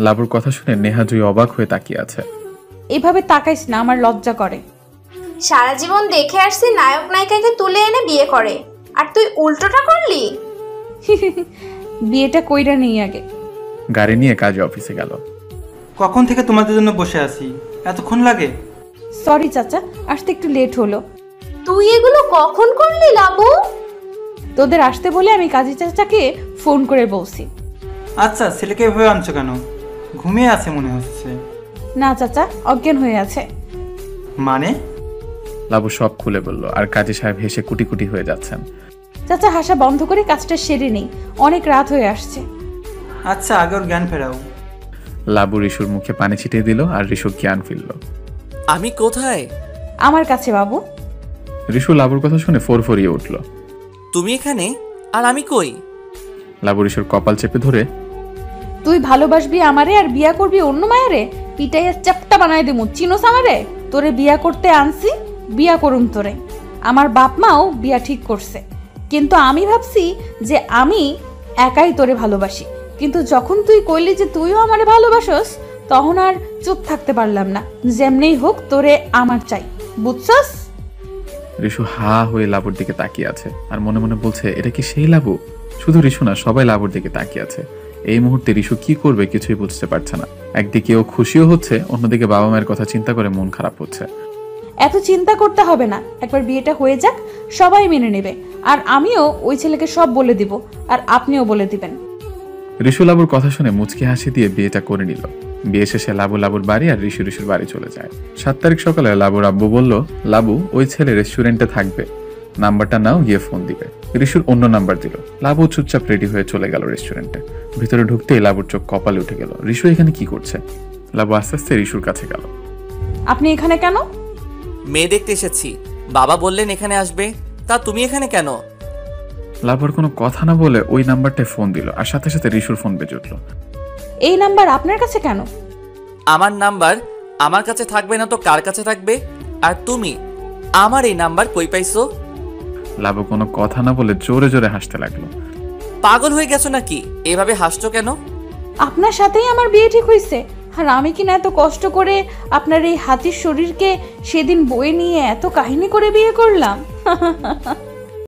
লাবুর কথা শুনে নেহা জুই অবাক হয়ে তাকিয়ে আছে। এভাবে তাকাইস না, আমার লজ্জা করে। সারা জীবন দেখে আসছি নায়ক নায়িকাকে তুলে এনে বিয়ে করে, আর তুই উল্টোটা করলি। বিয়েটা কইরা নেই আগে। গাড়ি নিয়ে কাজে অফিসে গেল। কখন থেকে তোমাদের জন্য বসে আছি, এতক্ষণ লাগে? সরি চাচা, আসতে একটু লেট হলো। তুই এগুলো কখন করলি লাবু? তোদের আসতে বলে আমি কাজী চাচাকে ফোন করে বলছি। আচ্ছা, ছেলেকে এভাবে আনছো কেন? ঘুমিয়ে আছে মনে হচ্ছে। না চাচা, অজ্ঞান হয়ে আছে। মানে? লাবু সব খুলে বলল আর কাজী সাহেব হেসে কুটি কুটি হয়ে যাচ্ছেন। চাচা হাসা বন্ধ করে কাজটা সেরে নেই, অনেক রাত হয়ে আসছে। আচ্ছা, আগে ওর জ্ঞান ফেরাও। লাবু রিশুর মুখে পানি ছিটিয়ে দিল আর রিশু জ্ঞান ফিরল। আমি কোথায়? আমার কাছে বাবু। রিশু লাবুর কথা শুনে ফরফরিয়ে উঠল। তুমি এখানে আর আমি কই? লাবু রিশুর কপাল চেপে ধরে, তুই ভালোবাসবি আমারে আর বিয়া করবি অন্য মায়ারে, পিটাইয়া চাপটা বানাই দেবো, চিনোস আমারে? তোরে বিয়া করতে আনছি, বিয়া করুম তোরে। আমার বাপ মাও বিয়া ঠিক করছে, কিন্তু আমি ভাবছি যে আমি একাই তোরে ভালোবাসি। কিন্তু যখন তুই কইলি যে তুইও আমারে ভালোবাসস, তখন আর চুপ থাকতে পারলাম না। যেমনেই হোক তোরে আমার চাই, বুঝছস? রিশু হা হয়ে লাবুর দিকে তাকিয়ে আছে আর মনে মনে বলছে, এটা কি সেই লাবু? শুধু রিশু না, সবাই লাবুর দিকে তাকিয়ে আছে। এই মুহূর্তে রিশু কি করবে কিছুই বুঝতে পারছে না। একদিকে ও খুশিও হচ্ছে, অন্যদিকে বাবা মায়ের কথা চিন্তা করে মন খারাপ হচ্ছে। এত চিন্তা করতে হবে না, একবার বিয়েটা হয়ে যাক, সবাই মেনে নেবে। আর আমিও ওই ছেলেকে সব বলে দিব, আর আপনিও বলে দিবেন। রিশু লাবুর কথা শুনে মুচকি হাসি দিয়ে বিয়েটা করে নিল। বিয়ে শেষে লাবু লাবুর বাড়ি আর রিশু রিশুর বাড়ি চলে যায়। 7 তারিখ সকালে লাবুর আব্বু বলল, লাবু ওই ছেলে রেস্টুরেন্টে থাকবে, নাম্বারটা নাও, গিয়ে ফোন দিবে। রিশুর অন্য নাম্বার দিল। লাবু চুপচাপ রেডি হয়ে চলে গেল রেস্টুরেন্টে। ভিতরে ঢুকতেই লাবুর চোখ কপালে উঠে গেল। রিশু এখানে কি করছে? লাবু আস্তে আস্তে রিশুর কাছে গেল। আপনি এখানে কেন? মেয়ে দেখতে এসেছি, বাবা বললেন এখানে আসবে, তা তুমি এখানে কেন? লাবুর কোনো কথা না বলে ওই নাম্বারটায় ফোন দিল আর সাথে সাথে রিশুর ফোন বেজে উঠল। এই নাম্বার আপনার কাছে কেন? আমার নাম্বার আমার কাছে থাকবে না তো কার কাছে থাকবে? আর তুমি আমার এই নাম্বার কই পাইছো? লাবু কোনো কথা না বলে জোরে জোরে হাসতে লাগলো। পাগল হয়ে গেছো নাকি? এভাবে হাসছো কেন? আপনার সাথেই আমার বিয়ে ঠিক হয়েছে, আর আমি কিনা এত কষ্ট করে আপনার এই হাতির শরীরকে সেদিন বয়ে নিয়ে এত কাহিনী করে বিয়ে করলাম।